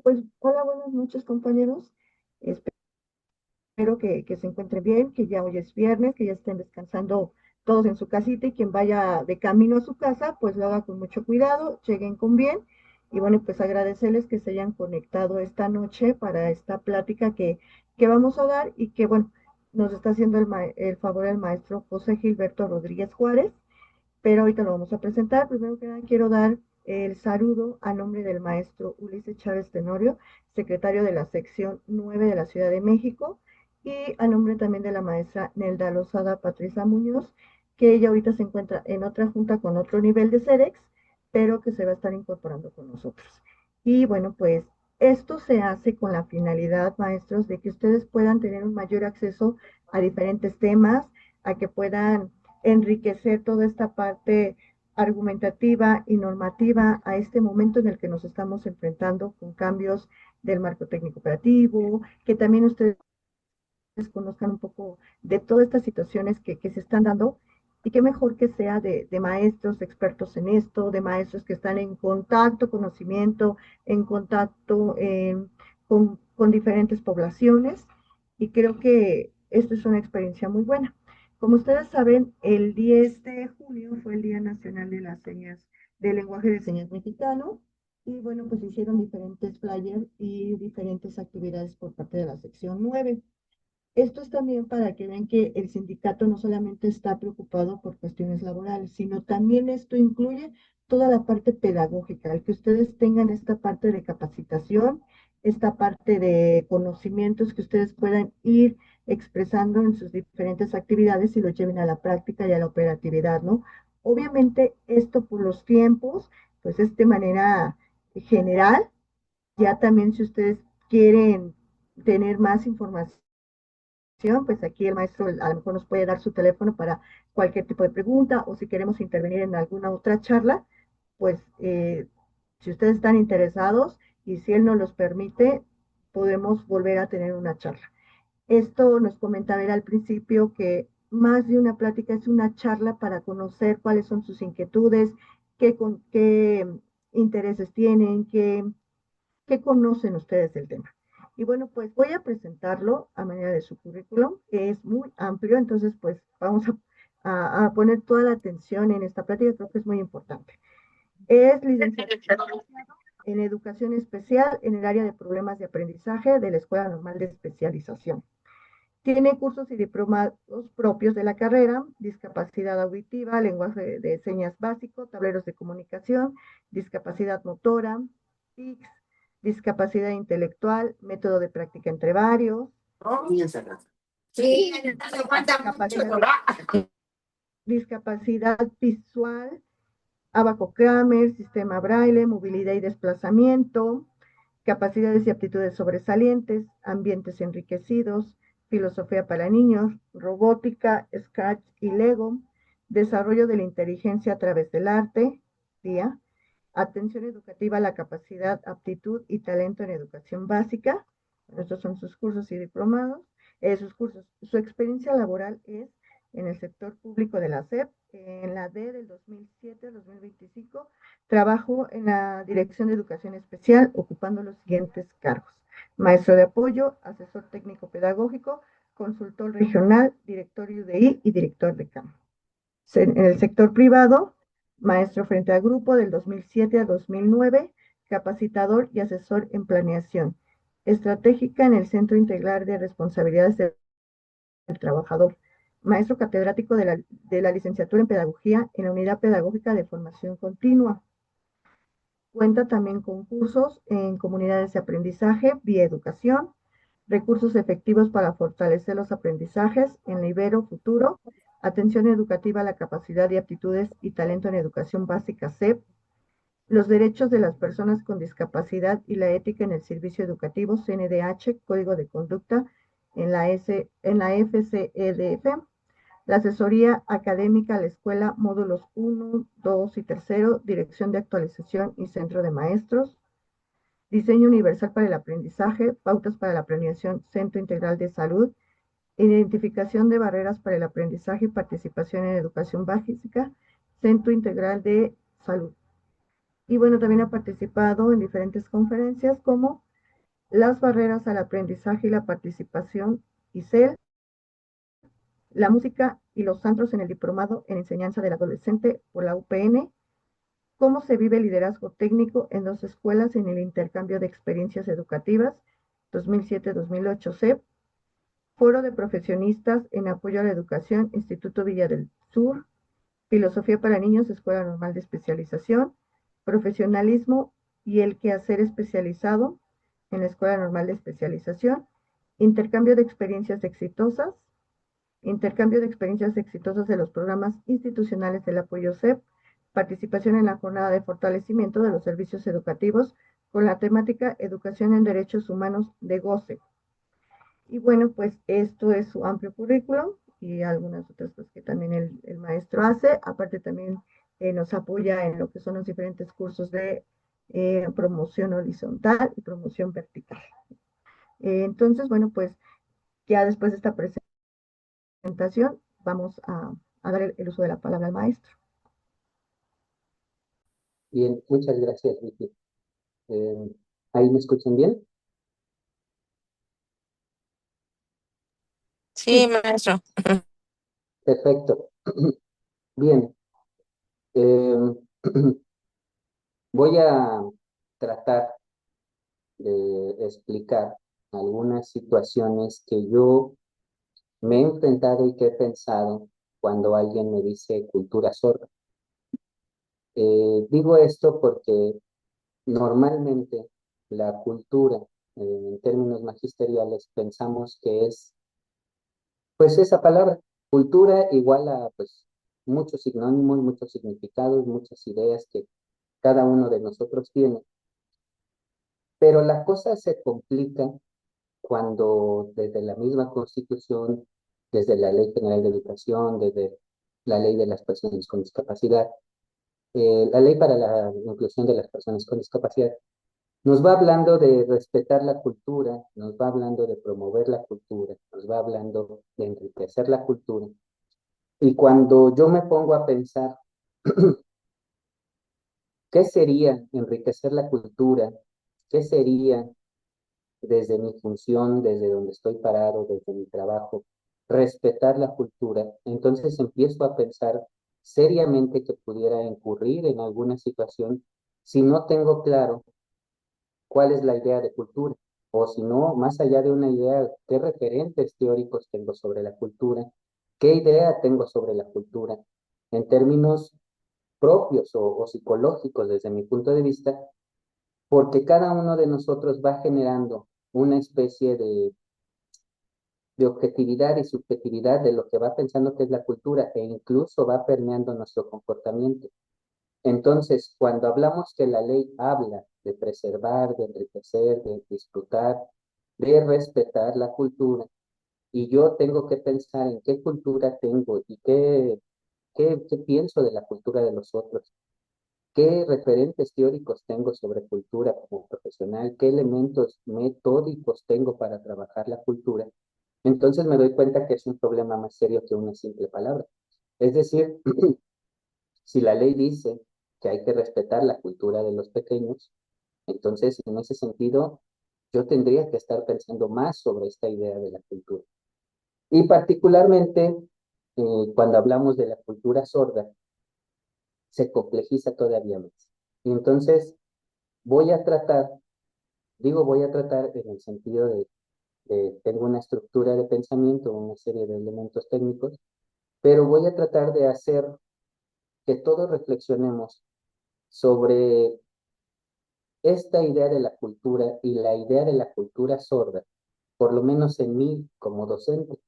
Pues hola, buenas noches compañeros. Espero que se encuentren bien, que ya hoy es viernes, que ya estén descansando todos en su casita y quien vaya de camino a su casa, pues lo haga con mucho cuidado, lleguen con bien. Y bueno, pues agradecerles que se hayan conectado esta noche para esta plática que vamos a dar y que bueno, nos está haciendo el favor el maestro José Gilberto Rodríguez Juárez, pero ahorita lo vamos a presentar. Primero que nada, quiero dar el saludo a nombre del maestro Ulises Chávez Tenorio, secretario de la sección 9 de la Ciudad de México, y a nombre también de la maestra Nelda Lozada Patricia Muñoz, que ella ahorita se encuentra en otra junta con otro nivel de CEDEX, pero que se va a estar incorporando con nosotros. Y bueno, pues esto se hace con la finalidad, maestros, de que ustedes puedan tener un mayor acceso a diferentes temas, a que puedan enriquecer toda esta parte argumentativa y normativa a este momento en el que nos estamos enfrentando con cambios del marco técnico operativo, que también ustedes conozcan un poco de todas estas situaciones que se están dando y qué mejor que sea de maestros expertos en esto, de maestros que están en contacto, conocimiento, en contacto con diferentes poblaciones y creo que esta es una experiencia muy buena. Como ustedes saben, el 10 de junio fue el Día Nacional de las Señas, del Lenguaje de Señas Mexicano, y bueno, pues hicieron diferentes flyers y diferentes actividades por parte de la sección 9. Esto es también para que vean que el sindicato no solamente está preocupado por cuestiones laborales, sino también esto incluye toda la parte pedagógica, el que ustedes tengan esta parte de capacitación, esta parte de conocimientos que ustedes puedan ir expresando en sus diferentes actividades y lo lleven a la práctica y a la operatividad, ¿no? Obviamente esto por los tiempos, pues es de manera general, ya también si ustedes quieren tener más información, pues aquí el maestro a lo mejor nos puede dar su teléfono para cualquier tipo de pregunta o si queremos intervenir en alguna otra charla, pues si ustedes están interesados y si él nos los permite, podemos volver a tener una charla. Esto nos comentaba él al principio que más de una plática es una charla para conocer cuáles son sus inquietudes, qué intereses tienen, qué conocen ustedes del tema. Y bueno, pues voy a presentarlo a manera de su currículum, que es muy amplio, entonces pues vamos a poner toda la atención en esta plática, creo que es muy importante. Es licenciado en Educación Especial en el área de problemas de aprendizaje de la Escuela Normal de Especialización. Tiene cursos y diplomados propios de la carrera, discapacidad auditiva, lenguaje de señas básico, tableros de comunicación, discapacidad motora, TICS, discapacidad intelectual, método de práctica entre varios, Sí, discapacidad, discapacidad visual, Abaco Kramer, sistema Braille, movilidad y desplazamiento, capacidades y aptitudes sobresalientes, ambientes enriquecidos, filosofía para niños, robótica, Scratch y Lego, desarrollo de la inteligencia a través del arte, DIA, atención educativa a la capacidad, aptitud y talento en educación básica. Estos son sus cursos y diplomados, sus cursos. Su experiencia laboral es en el sector público de la SEP, en la D del 2007 al 2025, trabajo en la Dirección de Educación Especial, ocupando los siguientes cargos: maestro de apoyo, asesor técnico pedagógico, consultor regional, director UDI y director de campo. En el sector privado, maestro frente a grupo del 2007 a 2009, capacitador y asesor en planeación estratégica en el Centro Integral de Responsabilidades del Trabajador, maestro catedrático de la licenciatura en Pedagogía en la Unidad Pedagógica de Formación Continua. Cuenta también con cursos en comunidades de aprendizaje vía educación, recursos efectivos para fortalecer los aprendizajes en la Ibero Futuro, atención educativa a la capacidad y aptitudes y talento en educación básica CEP, los derechos de las personas con discapacidad y la ética en el servicio educativo CNDH, código de conducta en la FCEDF, la asesoría académica a la escuela, módulos 1, 2 y 3, dirección de actualización y centro de maestros, diseño universal para el aprendizaje, pautas para la planeación, centro integral de salud, identificación de barreras para el aprendizaje y participación en educación básica, centro integral de salud. Y bueno, también ha participado en diferentes conferencias como las barreras al aprendizaje y la participación, ISEL, la música y los antros en el diplomado en enseñanza del adolescente por la UPN, cómo se vive el liderazgo técnico en dos escuelas en el intercambio de experiencias educativas 2007-2008 CEP, Foro de Profesionistas en Apoyo a la Educación, Instituto Villa del Sur, Filosofía para Niños, Escuela Normal de Especialización, Profesionalismo y el Quehacer Especializado en la Escuela Normal de Especialización, Intercambio de Experiencias Exitosas, Intercambio de Experiencias Exitosas de los Programas Institucionales del Apoyo CEP, participación en la jornada de fortalecimiento de los servicios educativos con la temática Educación en Derechos Humanos de GOCE. Y bueno, pues esto es su amplio currículum y algunas otras cosas que también el maestro hace. Aparte también nos apoya en lo que son los diferentes cursos de promoción horizontal y promoción vertical. Entonces, bueno, pues ya después de esta presentación vamos a dar el uso de la palabra al maestro. Bien, muchas gracias, Vicky. ¿Ahí me escuchan bien? Sí, maestro. Perfecto. Bien. eh, Voy a tratar de explicar algunas situaciones que yo me he enfrentado y que he pensado cuando alguien me dice cultura sorda. Digo esto porque normalmente la cultura, en términos magisteriales, pensamos que es, pues esa palabra, cultura igual a, pues, muchos sinónimos, muchos significados, muchas ideas que cada uno de nosotros tiene. Pero la cosa se complica cuando desde la misma Constitución, desde la Ley General de Educación, desde la Ley de las Personas con Discapacidad, la Ley para la Inclusión de las Personas con Discapacidad, nos va hablando de respetar la cultura, nos va hablando de promover la cultura, nos va hablando de enriquecer la cultura. Y cuando yo me pongo a pensar, ¿qué sería enriquecer la cultura? ¿Qué sería desde mi función, desde donde estoy parado, desde mi trabajo, respetar la cultura? Entonces empiezo a pensar seriamente que pudiera incurrir en alguna situación si no tengo claro cuál es la idea de cultura, o si no, más allá de una idea, qué referentes teóricos tengo sobre la cultura, qué idea tengo sobre la cultura en términos propios o psicológicos desde mi punto de vista, porque cada uno de nosotros va generando una especie de objetividad y subjetividad de lo que va pensando que es la cultura e incluso va permeando nuestro comportamiento. Entonces, cuando hablamos que la ley habla de preservar, de enriquecer, de disfrutar, de respetar la cultura, y yo tengo que pensar en qué cultura tengo y qué pienso de la cultura de los otros, qué referentes teóricos tengo sobre cultura como profesional, qué elementos metódicos tengo para trabajar la cultura, entonces me doy cuenta que es un problema más serio que una simple palabra. Es decir, si la ley dice que hay que respetar la cultura de los pequeños, entonces en ese sentido yo tendría que estar pensando más sobre esta idea de la cultura. Y particularmente cuando hablamos de la cultura sorda, se complejiza todavía más. Y entonces voy a tratar, digo voy a tratar en el sentido de tengo una estructura de pensamiento, una serie de elementos técnicos, pero voy a tratar de hacer que todos reflexionemos sobre esta idea de la cultura y la idea de la cultura sorda, por lo menos en mí como docente,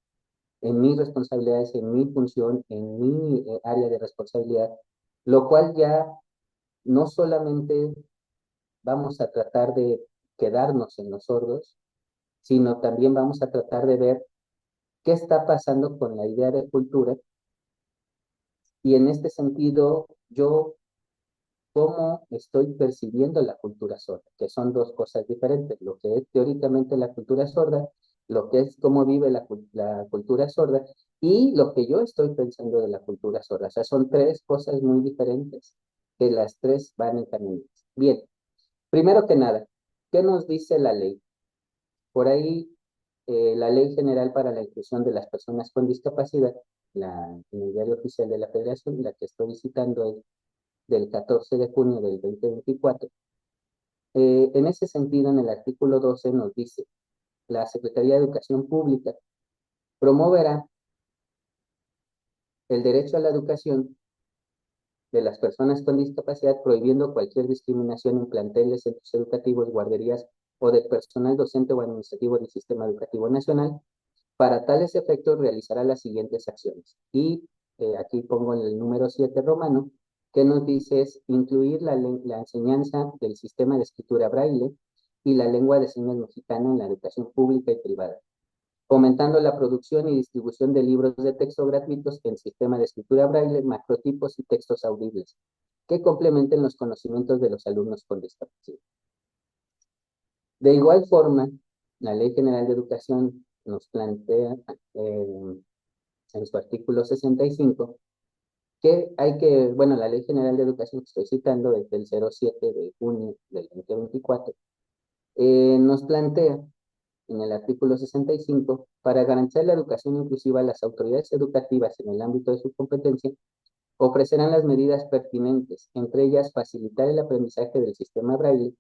en mis responsabilidades, en mi función, en mi área de responsabilidad, lo cual ya no solamente vamos a tratar de quedarnos en los sordos, sino también vamos a tratar de ver qué está pasando con la idea de cultura y en este sentido yo cómo estoy percibiendo la cultura sorda, que son dos cosas diferentes, lo que es teóricamente la cultura sorda, lo que es cómo vive la cultura sorda y lo que yo estoy pensando de la cultura sorda. O sea, son tres cosas muy diferentes, que las tres van encaminadas. Bien, primero que nada, ¿qué nos dice la ley? por ahí la Ley General para la Inclusión de las Personas con Discapacidad, en el Diario Oficial de la Federación, la que estoy citando es del 14 de junio del 2024. En ese sentido, en el artículo 12 nos dice, la Secretaría de Educación Pública promoverá el derecho a la educación de las personas con discapacidad, prohibiendo cualquier discriminación en planteles, centros educativos, guarderías o del personal docente o administrativo del Sistema Educativo Nacional. Para tales efectos realizará las siguientes acciones. Y aquí pongo el número 7 romano, que nos dice es incluir la enseñanza del sistema de escritura braille y la lengua de señas mexicana en la educación pública y privada, fomentando la producción y distribución de libros de texto gratuitos en sistema de escritura braille, macrotipos y textos audibles, que complementen los conocimientos de los alumnos con discapacidad. De igual forma, la Ley General de Educación nos plantea en su artículo 65 que bueno, la Ley General de Educación que estoy citando desde el 07 de junio del 2024, nos plantea en el artículo 65, para garantizar la educación inclusiva, las autoridades educativas en el ámbito de su competencia ofrecerán las medidas pertinentes, entre ellas facilitar el aprendizaje del sistema braille,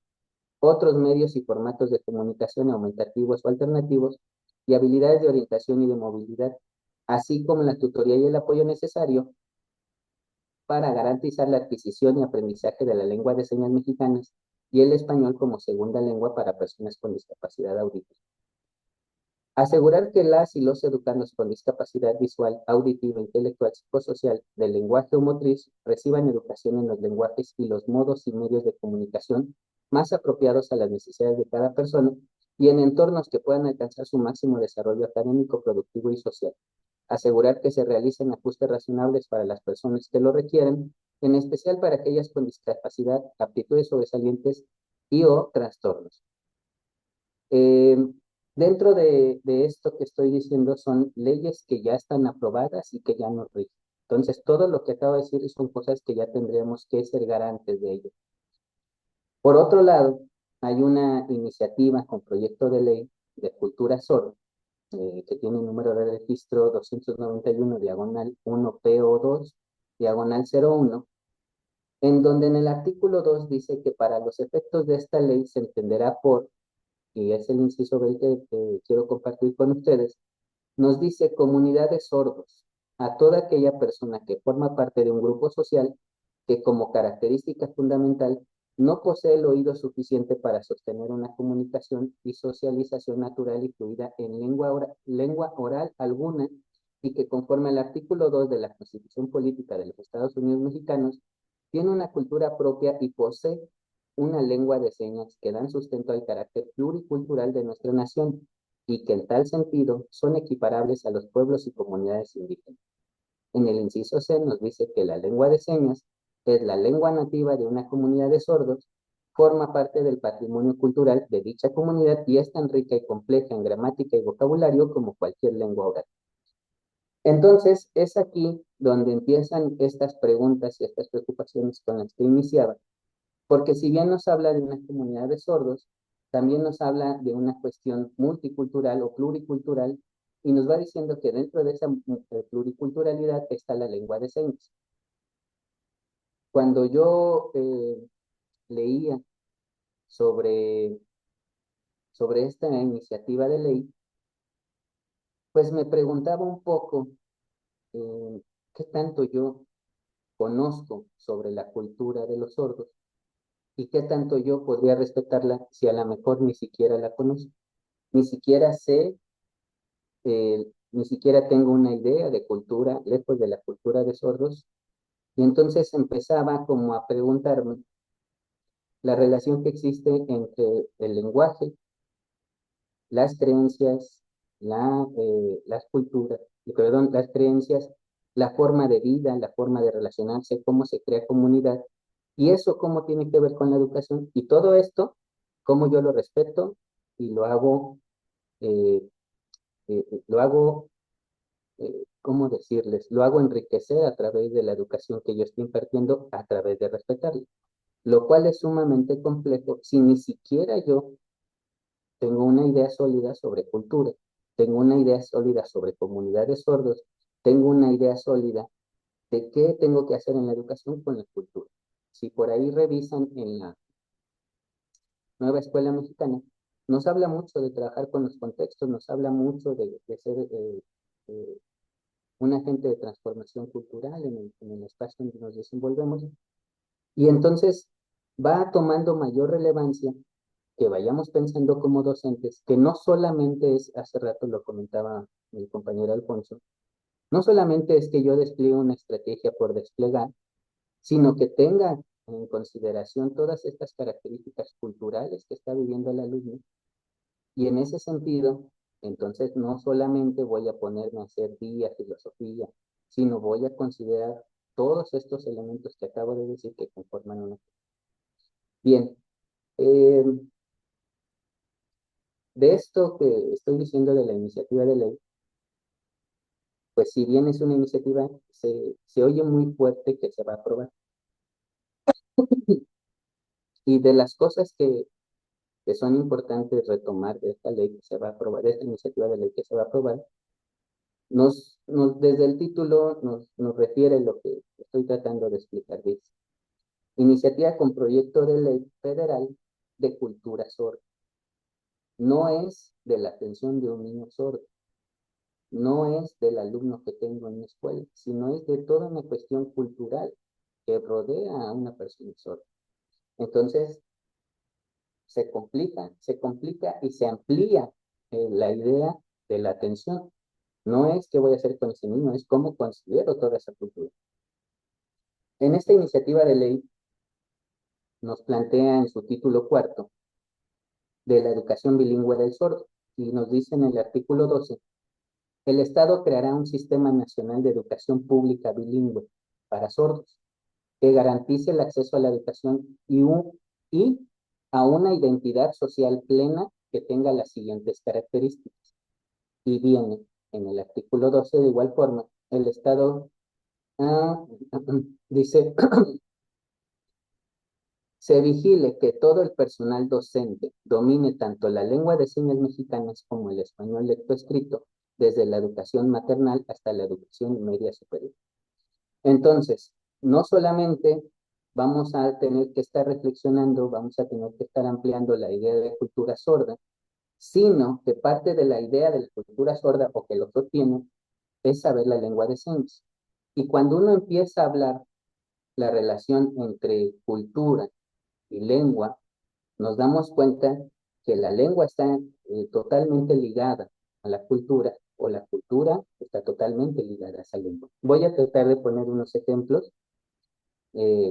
otros medios y formatos de comunicación aumentativos o alternativos y habilidades de orientación y de movilidad, así como la tutoría y el apoyo necesario para garantizar la adquisición y aprendizaje de la lengua de señas mexicanas y el español como segunda lengua para personas con discapacidad auditiva. Asegurar que las y los educandos con discapacidad visual, auditiva, intelectual, psicosocial, del lenguaje o motriz reciban educación en los lenguajes y los modos y medios de comunicación más apropiados a las necesidades de cada persona y en entornos que puedan alcanzar su máximo desarrollo académico, productivo y social. Asegurar que se realicen ajustes razonables para las personas que lo requieren, en especial para aquellas con discapacidad, aptitudes sobresalientes y o trastornos. Eh, Dentro de esto que estoy diciendo son leyes que ya están aprobadas y que ya nos rigen. Entonces, todo lo que acabo de decir son cosas que ya tendremos que ser garantes de ello. Por otro lado, hay una iniciativa con proyecto de ley de cultura sorda, que tiene un número de registro 291, diagonal 1PO2, diagonal 01, en donde en el artículo 2 dice que para los efectos de esta ley se entenderá por, y es el inciso 20 que quiero compartir con ustedes, nos dice comunidades sordos, a toda aquella persona que forma parte de un grupo social que como característica fundamental no posee el oído suficiente para sostener una comunicación y socialización natural y fluida en lengua oral alguna y que conforme al artículo 2 de la Constitución Política de los Estados Unidos Mexicanos, tiene una cultura propia y posee una lengua de señas que dan sustento al carácter pluricultural de nuestra nación y que en tal sentido son equiparables a los pueblos y comunidades indígenas. En el inciso C nos dice que la lengua de señas es la lengua nativa de una comunidad de sordos, forma parte del patrimonio cultural de dicha comunidad y es tan rica y compleja en gramática y vocabulario como cualquier lengua oral. Entonces, es aquí donde empiezan estas preguntas y estas preocupaciones con las que iniciaba, porque si bien nos habla de una comunidad de sordos, también nos habla de una cuestión multicultural o pluricultural y nos va diciendo que dentro de esa pluriculturalidad está la lengua de señas. Cuando yo leía sobre, sobre esta iniciativa de ley, pues me preguntaba un poco qué tanto yo conozco sobre la cultura de los sordos y qué tanto yo podría respetarla si a lo mejor ni siquiera la conozco, ni siquiera sé, ni siquiera tengo una idea de cultura, lejos de la cultura de sordos, y entonces empezaba como a preguntarme la relación que existe entre el lenguaje, las creencias, las culturas, perdón, las creencias, la forma de vida, la forma de relacionarse, cómo se crea comunidad, y eso cómo tiene que ver con la educación, y todo esto, cómo yo lo respeto y eh, lo hago, ¿cómo decirles? Lo hago enriquecer a través de la educación que yo estoy impartiendo, a través de respetarlo, lo cual es sumamente complejo si ni siquiera yo tengo una idea sólida sobre cultura, tengo una idea sólida sobre comunidades sordos, tengo una idea sólida de qué tengo que hacer en la educación con la cultura. Si por ahí revisan en la nueva escuela mexicana, nos habla mucho de trabajar con los contextos, nos habla mucho de ser eh, un agente de transformación cultural en el espacio en que nos desenvolvemos. Y entonces va tomando mayor relevancia que vayamos pensando como docentes, que no solamente es, hace rato lo comentaba mi compañero Alfonso, no solamente es que yo despliegue una estrategia por desplegar, sino que tenga en consideración todas estas características culturales que está viviendo el alumno. Y en ese sentido, entonces no solamente voy a ponerme a hacer guía, filosofía, sino voy a considerar todos estos elementos que acabo de decir que conforman una. Bien, eh, de esto que estoy diciendo de la iniciativa de ley, pues si bien es una iniciativa, se oye muy fuerte que se va a aprobar. Y de las cosas que son importantes retomar de esta ley que se va a aprobar, de esta iniciativa de ley que se va a aprobar, desde el título nos refiere lo que estoy tratando de explicar. Dice, iniciativa con proyecto de ley federal de cultura sorda. No es de la atención de un niño sordo, no es del alumno que tengo en mi escuela, sino es de toda una cuestión cultural que rodea a una persona sorda. Entonces, se complica y se amplía la idea de la atención. No es qué voy a hacer con ese niño, es cómo considero toda esa cultura. En esta iniciativa de ley nos plantea en su título cuarto de la educación bilingüe del sordo y nos dice en el artículo 12, el Estado creará un sistema nacional de educación pública bilingüe para sordos que garantice el acceso a la educación y a una identidad social plena que tenga las siguientes características. Y viene en el artículo 12 de igual forma, el Estado dice, se vigile que todo el personal docente domine tanto la lengua de señas mexicanas como el español lectoescrito, desde la educación maternal hasta la educación media superior. Entonces, no solamente vamos a tener que estar reflexionando, vamos a tener que estar ampliando la idea de cultura sorda, sino que parte de la idea de la cultura sorda, o que lo sostiene, es saber la lengua de señas. Y cuando uno empieza a hablar la relación entre cultura y lengua, nos damos cuenta que la lengua está totalmente ligada a la cultura o la cultura está totalmente ligada a esa lengua. Voy a tratar de poner unos ejemplos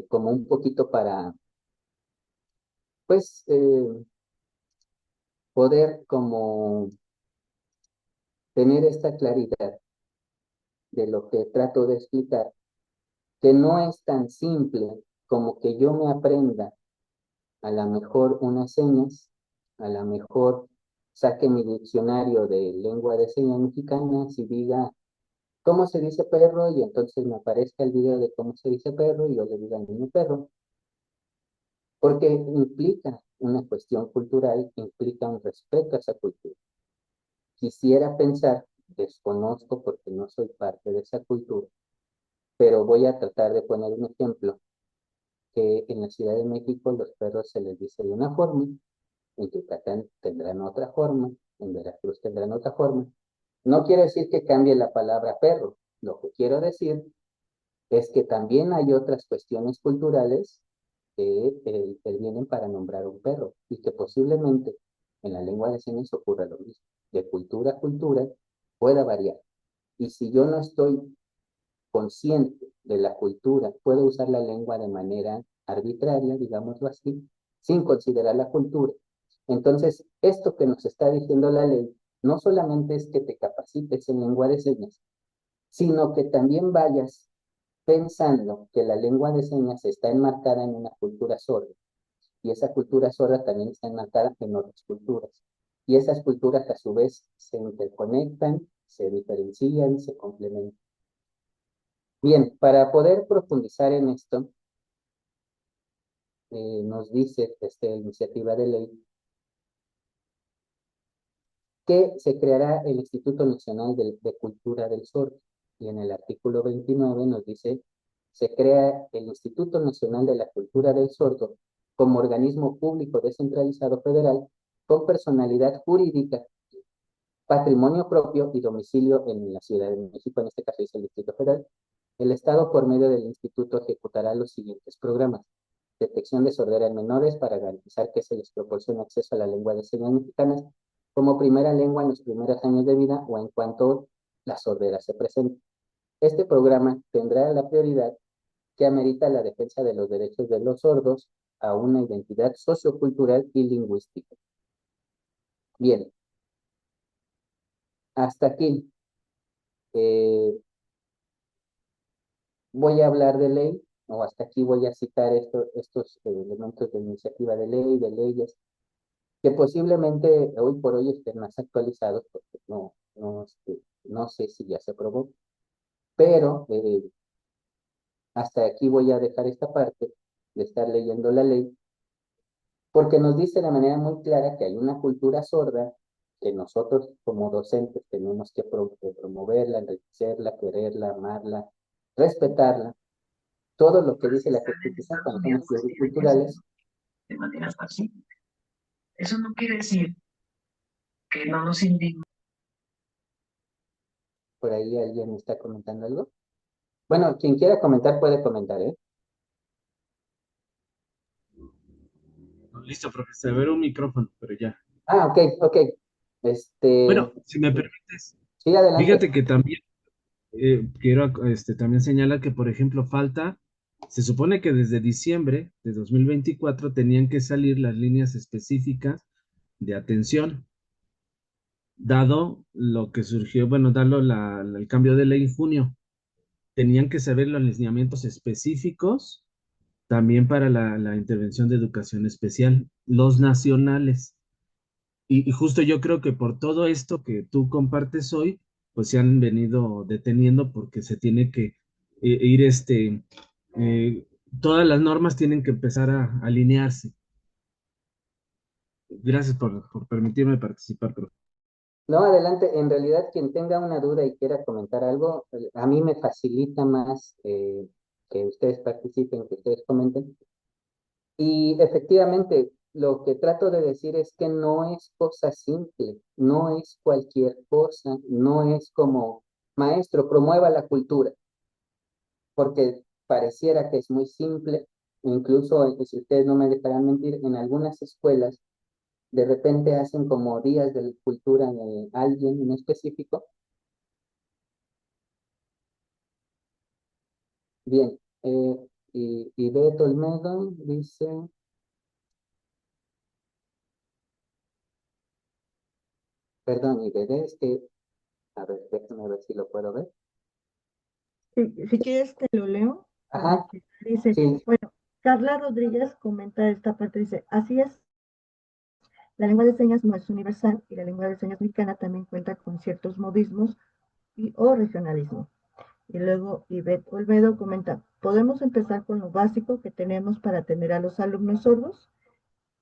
como un poquito para, pues, poder como tener esta claridad de lo que trato de explicar, que no es tan simple como que yo me aprenda a lo mejor unas señas, a lo mejor saque mi diccionario de lengua de señas mexicanas y diga cómo se dice perro y entonces me aparezca el video de cómo se dice perro y yo le diga al niño perro, porque implica una cuestión cultural, implica un respeto a esa cultura. Quisiera pensar, desconozco porque no soy parte de esa cultura, pero voy a tratar de poner un ejemplo, que en la Ciudad de México los perros se les dice de una forma, en Yucatán tendrán otra forma, en Veracruz tendrán otra forma. No quiero decir que cambie la palabra perro, lo que quiero decir es que también hay otras cuestiones culturales que vienen para nombrar un perro y que posiblemente en la lengua de señas ocurra lo mismo. De cultura a cultura pueda variar. Y si yo no estoy consciente de la cultura, puedo usar la lengua de manera arbitraria, digámoslo así, sin considerar la cultura. Entonces, esto que nos está diciendo la ley, no solamente es que te capacites en lengua de señas, sino que también vayas pensando que la lengua de señas está enmarcada en una cultura sorda, y esa cultura sorda también está enmarcada en otras culturas. Y esas culturas a su vez se interconectan, se diferencian, se complementan. Bien, para poder profundizar en esto, nos dice esta iniciativa de ley que se creará el Instituto Nacional de Cultura del Sordo. Y en el artículo 29 nos dice, se crea el Instituto Nacional de la Cultura del Sordo como organismo público descentralizado federal con personalidad jurídica, patrimonio propio y domicilio en la Ciudad de México, en este caso es el Distrito Federal. El Estado, por medio del instituto, ejecutará los siguientes programas: detección de sordera en menores para garantizar que se les proporcione acceso a la lengua de señas mexicanas como primera lengua en los primeros años de vida o en cuanto la sordera se presente. Este programa tendrá la prioridad que amerita la defensa de los derechos de los sordos a una identidad sociocultural y lingüística. Bien, hasta aquí. Eh, Voy a hablar de ley, o hasta aquí voy a citar estos elementos de iniciativa de ley, de leyes, que posiblemente hoy por hoy estén más actualizados, porque no sé si ya se aprobó, pero hasta aquí voy a dejar esta parte de estar leyendo la ley, porque nos dice de manera muy clara que hay una cultura sorda que nosotros como docentes tenemos que promoverla, enriquecerla, quererla, amarla, respetarla, todo lo que dice la En Constitución Estados cuando somos Unidos pues tiene que ser pluriculturales. de manera pacífica. Eso no quiere decir que no nos indigne. Por ahí alguien está comentando algo. Bueno, quien quiera comentar puede comentar, ¿eh? Listo, profesor. A ver un micrófono, pero ya. Ah, ok, ok. Bueno, si me permites, Sí, adelante. fíjate que también quiero también señalar que, por ejemplo, se supone que desde diciembre de 2024 tenían que salir las líneas específicas de atención, dado lo que surgió, bueno, dado el cambio de ley en junio. Tenían que saber los lineamientos específicos también para la intervención de educación especial, los nacionales. Y justo yo creo que por todo esto que tú compartes hoy, pues se han venido deteniendo porque se tiene que ir todas las normas tienen que empezar a alinearse. Gracias por permitirme participar, profe. No, adelante. En realidad, quien tenga una duda y quiera comentar algo, a mí me facilita más que ustedes participen, que ustedes comenten. Y efectivamente, lo que trato de decir es que no es cosa simple, no es cualquier cosa, no es como, maestro, promueva la cultura, porque pareciera que es muy simple, incluso, si ustedes no me dejarán mentir, en algunas escuelas de repente hacen como días de cultura de alguien en específico. Bien, y Beto Olmedo dice, perdón, y Bede, es que, a ver, déjame ver si lo puedo ver. Si quieres te lo leo para Ajá, que dice, sí, bueno, Carla Rodríguez comenta esta parte, dice, así es, la lengua de señas no es universal y la lengua de señas mexicana también cuenta con ciertos modismos o regionalismo. Y luego Ivette Olmedo comenta, podemos empezar con lo básico que tenemos para atender a los alumnos sordos.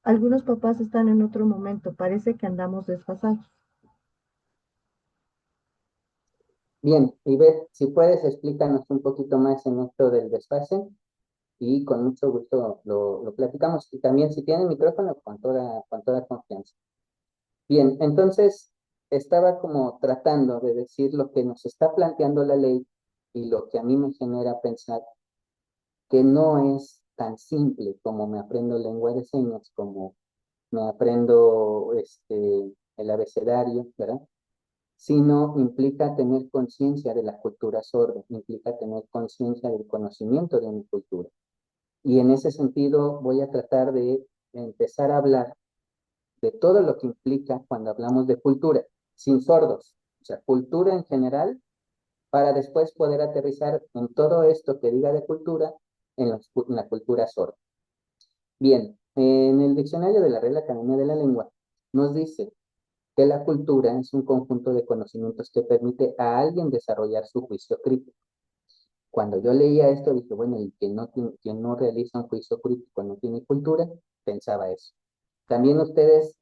Algunos papás están en otro momento, parece que andamos desfasados. bien, Ivette, si puedes explícanos un poquito más en esto del desfase y con mucho gusto lo platicamos. Y también si tienen micrófono, con toda confianza. Bien, entonces estaba como tratando de decir lo que nos está planteando la ley y lo que a mí me genera pensar que no es tan simple como me aprendo lengua de señas, como me aprendo el abecedario, ¿verdad? Sino implica tener conciencia de la cultura sorda, implica tener conciencia del conocimiento de mi cultura. Y en ese sentido voy a tratar de empezar a hablar de todo lo que implica cuando hablamos de cultura, sin sordos, o sea, cultura en general, para después poder aterrizar en todo esto que diga de cultura en la cultura sorda. Bien, en el diccionario de la Real Academia de la Lengua nos dice que la cultura es un conjunto de conocimientos que permite a alguien desarrollar su juicio crítico. Cuando yo leía esto, dije, bueno, y quien no realiza un juicio crítico no tiene cultura, pensaba eso. También ustedes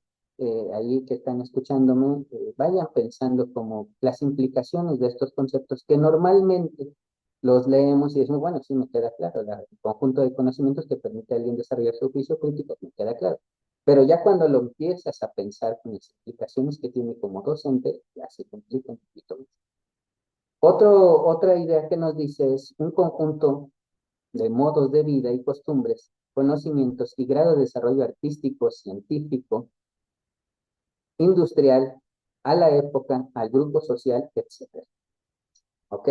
ahí que están escuchándome, vayan pensando como las implicaciones de estos conceptos que normalmente los leemos y decimos, bueno, sí me queda claro, el conjunto de conocimientos que permite a alguien desarrollar su juicio crítico, me queda claro. Pero ya cuando lo empiezas a pensar con las implicaciones que tiene como docente, ya se complica un poquito más. Otra idea que nos dice es un conjunto de modos de vida y costumbres, conocimientos y grado de desarrollo artístico, científico, industrial, a la época, al grupo social, etcétera. ¿Ok?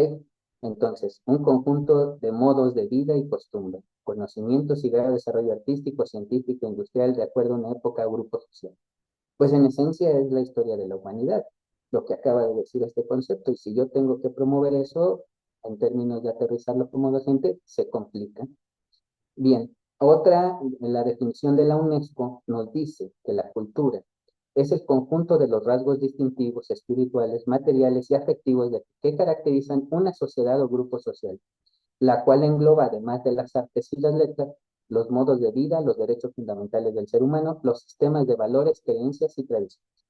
Entonces, un conjunto de modos de vida y costumbre, conocimientos y grado de desarrollo artístico, científico, industrial, de acuerdo a una época o grupo social. Pues en esencia es la historia de la humanidad, lo que acaba de decir este concepto, y si yo tengo que promover eso, en términos de aterrizarlo como docente, se complica. Bien, otra, la definición de la UNESCO nos dice que la cultura es el conjunto de los rasgos distintivos, espirituales, materiales y afectivos que caracterizan una sociedad o grupo social, la cual engloba, además de las artes y las letras, los modos de vida, los derechos fundamentales del ser humano, los sistemas de valores, creencias y tradiciones.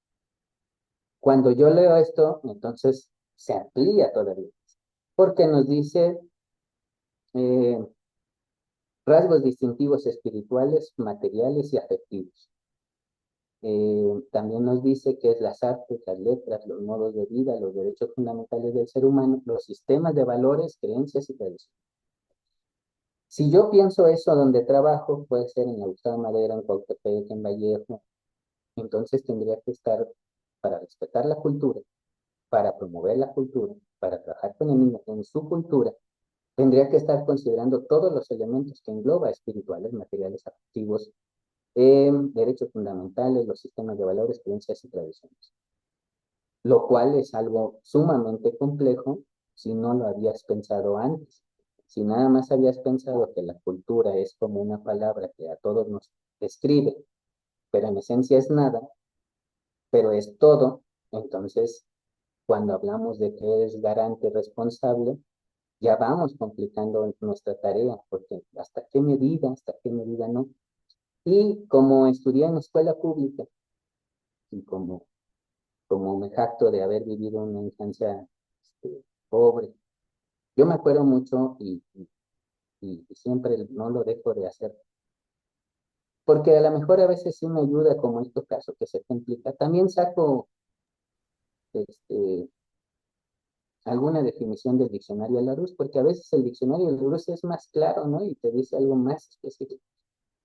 Cuando yo leo esto, entonces se amplía todavía, porque nos dice eh, rasgos distintivos espirituales, materiales y afectivos. También nos dice que es las artes, las letras, los modos de vida, los derechos fundamentales del ser humano, los sistemas de valores, creencias y tradiciones. Si yo pienso eso donde trabajo, puede ser en la Gustavo Madero, en Cuautepec, en Vallejo, entonces tendría que estar para respetar la cultura, para promover la cultura, para trabajar con el niño en su cultura, tendría que estar considerando todos los elementos que engloba espirituales, materiales, afectivos, derechos fundamentales, los sistemas de valores, creencias y tradiciones. Lo cual es algo sumamente complejo si no lo habías pensado antes. Si nada más habías pensado que la cultura es como una palabra que a todos nos describe, pero en esencia es nada, pero es todo, entonces cuando hablamos de que es garante responsable, ya vamos complicando nuestra tarea, porque hasta qué medida no. Y como estudié en escuela pública, y como me jacto de haber vivido una infancia pobre, yo me acuerdo mucho y siempre no lo dejo de hacer, porque a lo mejor a veces sí me ayuda, como en este caso que se complica. También saco este, alguna definición del diccionario de Larousse, porque a veces el diccionario de Larousse es más claro, ¿no? Y te dice algo más específico.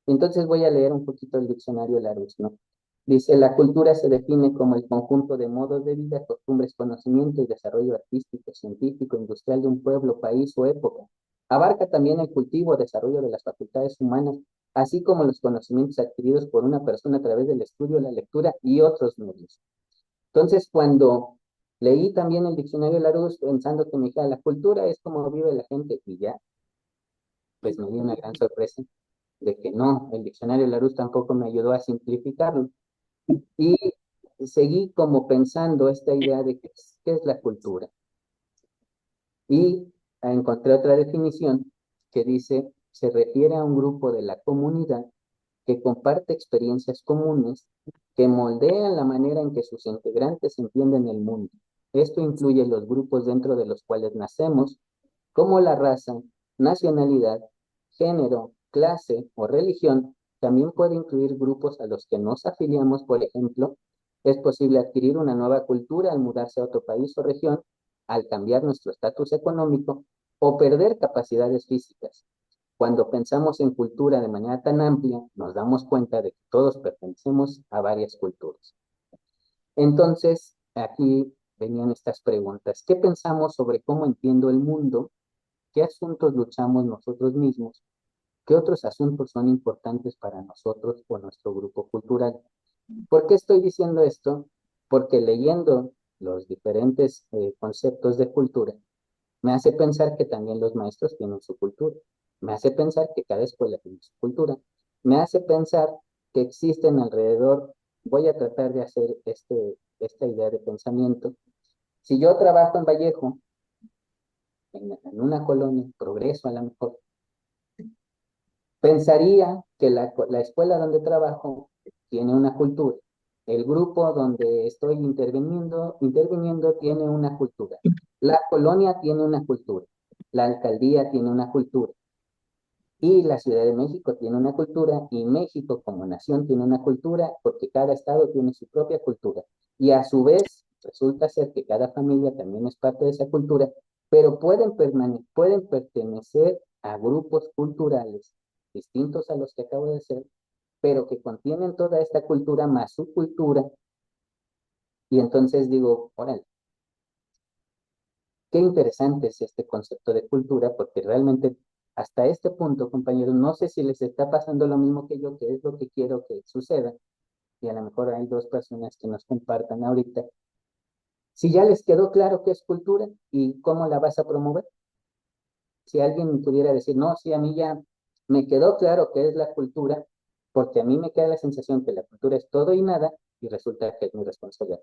Entonces voy a leer un poquito el diccionario de Larousse, ¿no? Dice, la cultura se define como el conjunto de modos de vida, costumbres, conocimiento y desarrollo artístico, científico, industrial de un pueblo, país o época. Abarca también el cultivo o desarrollo de las facultades humanas, así como los conocimientos adquiridos por una persona a través del estudio, la lectura y otros medios. Entonces, cuando leí también el diccionario de Larousse, pensando que me dijera, la cultura es como vive la gente, y ya, pues me dio una gran sorpresa de que no, el diccionario de Larousse tampoco me ayudó a simplificarlo. Y seguí como pensando esta idea de qué es la cultura. Y encontré otra definición que dice, se refiere a un grupo de la comunidad que comparte experiencias comunes que moldean la manera en que sus integrantes entienden el mundo. Esto incluye los grupos dentro de los cuales nacemos, como la raza, nacionalidad, género, clase o religión. También puede incluir grupos a los que nos afiliamos, por ejemplo, es posible adquirir una nueva cultura al mudarse a otro país o región, al cambiar nuestro estatus económico o perder capacidades físicas. Cuando pensamos en cultura de manera tan amplia, nos damos cuenta de que todos pertenecemos a varias culturas. Entonces, aquí venían estas preguntas. ¿Qué pensamos sobre cómo entiendo el mundo? ¿Qué asuntos luchamos nosotros mismos? ¿Qué otros asuntos son importantes para nosotros o nuestro grupo cultural? ¿Por qué estoy diciendo esto? Porque leyendo los diferentes conceptos de cultura, me hace pensar que también los maestros tienen su cultura. Me hace pensar que cada escuela tiene su cultura. Me hace pensar que existen alrededor, voy a tratar de hacer esta idea de pensamiento. Si yo trabajo en Vallejo, en una colonia, Progreso a lo mejor, pensaría que la escuela donde trabajo tiene una cultura. El grupo donde estoy interviniendo tiene una cultura. La colonia tiene una cultura. La alcaldía tiene una cultura. Y la Ciudad de México tiene una cultura y México como nación tiene una cultura porque cada estado tiene su propia cultura. Y a su vez resulta ser que cada familia también es parte de esa cultura, pero pueden pertenecer a grupos culturales distintos a los que acabo de decir, pero que contienen toda esta cultura más su cultura. Y entonces digo, órale, qué interesante es este concepto de cultura, porque realmente hasta este punto, compañeros, no sé si les está pasando lo mismo que yo, que es lo que quiero que suceda, y a lo mejor hay dos personas que nos compartan ahorita. Si ya les quedó claro qué es cultura y cómo la vas a promover, si alguien pudiera decir, no, sí, a mí ya me quedó claro qué es la cultura, porque a mí me queda la sensación que la cultura es todo y nada, y resulta que es mi responsabilidad.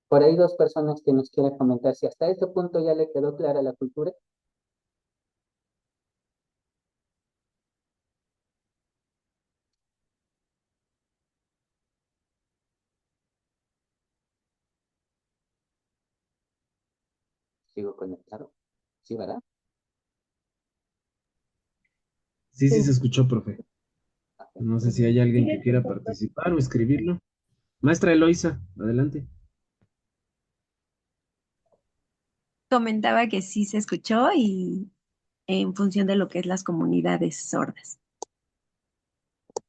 Por ahí dos personas que nos quieran comentar si hasta este punto ya le quedó clara la cultura. Sigo conectado. ¿Sí, verdad? Sí, sí se Sí. escuchó, profe. Ok. No sé si hay alguien que quiera participar o escribirlo. Maestra Eloisa, adelante. Comentaba que sí se escuchó y en función de lo que es las comunidades sordas.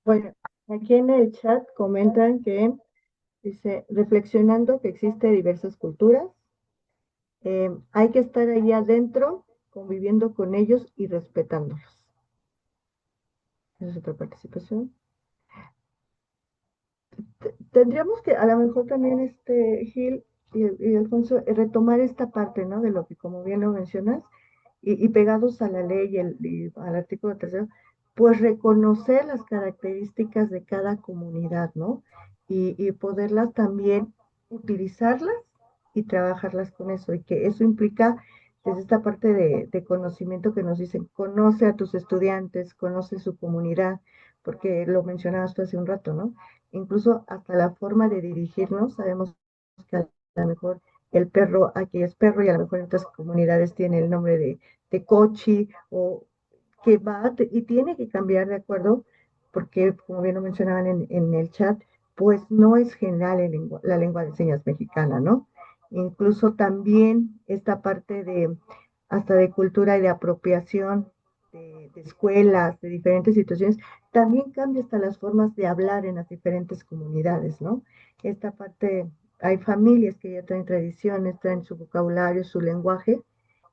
Bueno, aquí en el chat comentan que dice, reflexionando que existe diversas culturas, hay que estar ahí adentro, conviviendo con ellos y respetándolos. Esa es otra participación. Tendríamos que, a lo mejor también, Gil y Alfonso, retomar esta parte, ¿no? De lo que, como bien lo mencionas, y pegados a la ley y al artículo tercero, pues reconocer las características de cada comunidad, ¿no? Y poderlas también utilizarlas y trabajarlas con eso, y que eso implica desde esta parte de conocimiento que nos dicen, conoce a tus estudiantes, conoce su comunidad, porque lo mencionabas tú hace un rato, ¿no? Incluso hasta la forma de dirigirnos, sabemos que a lo mejor el perro aquí es perro y a lo mejor en otras comunidades tiene el nombre de cochi o que va y tiene que cambiar de acuerdo, porque como bien lo mencionaban en el chat, pues no es general la lengua de señas mexicana, ¿no? Incluso también esta parte de hasta de cultura y de apropiación de escuelas, de diferentes situaciones, también cambia hasta las formas de hablar en las diferentes comunidades, ¿no? Esta parte, hay familias que ya traen tradiciones, traen su vocabulario, su lenguaje,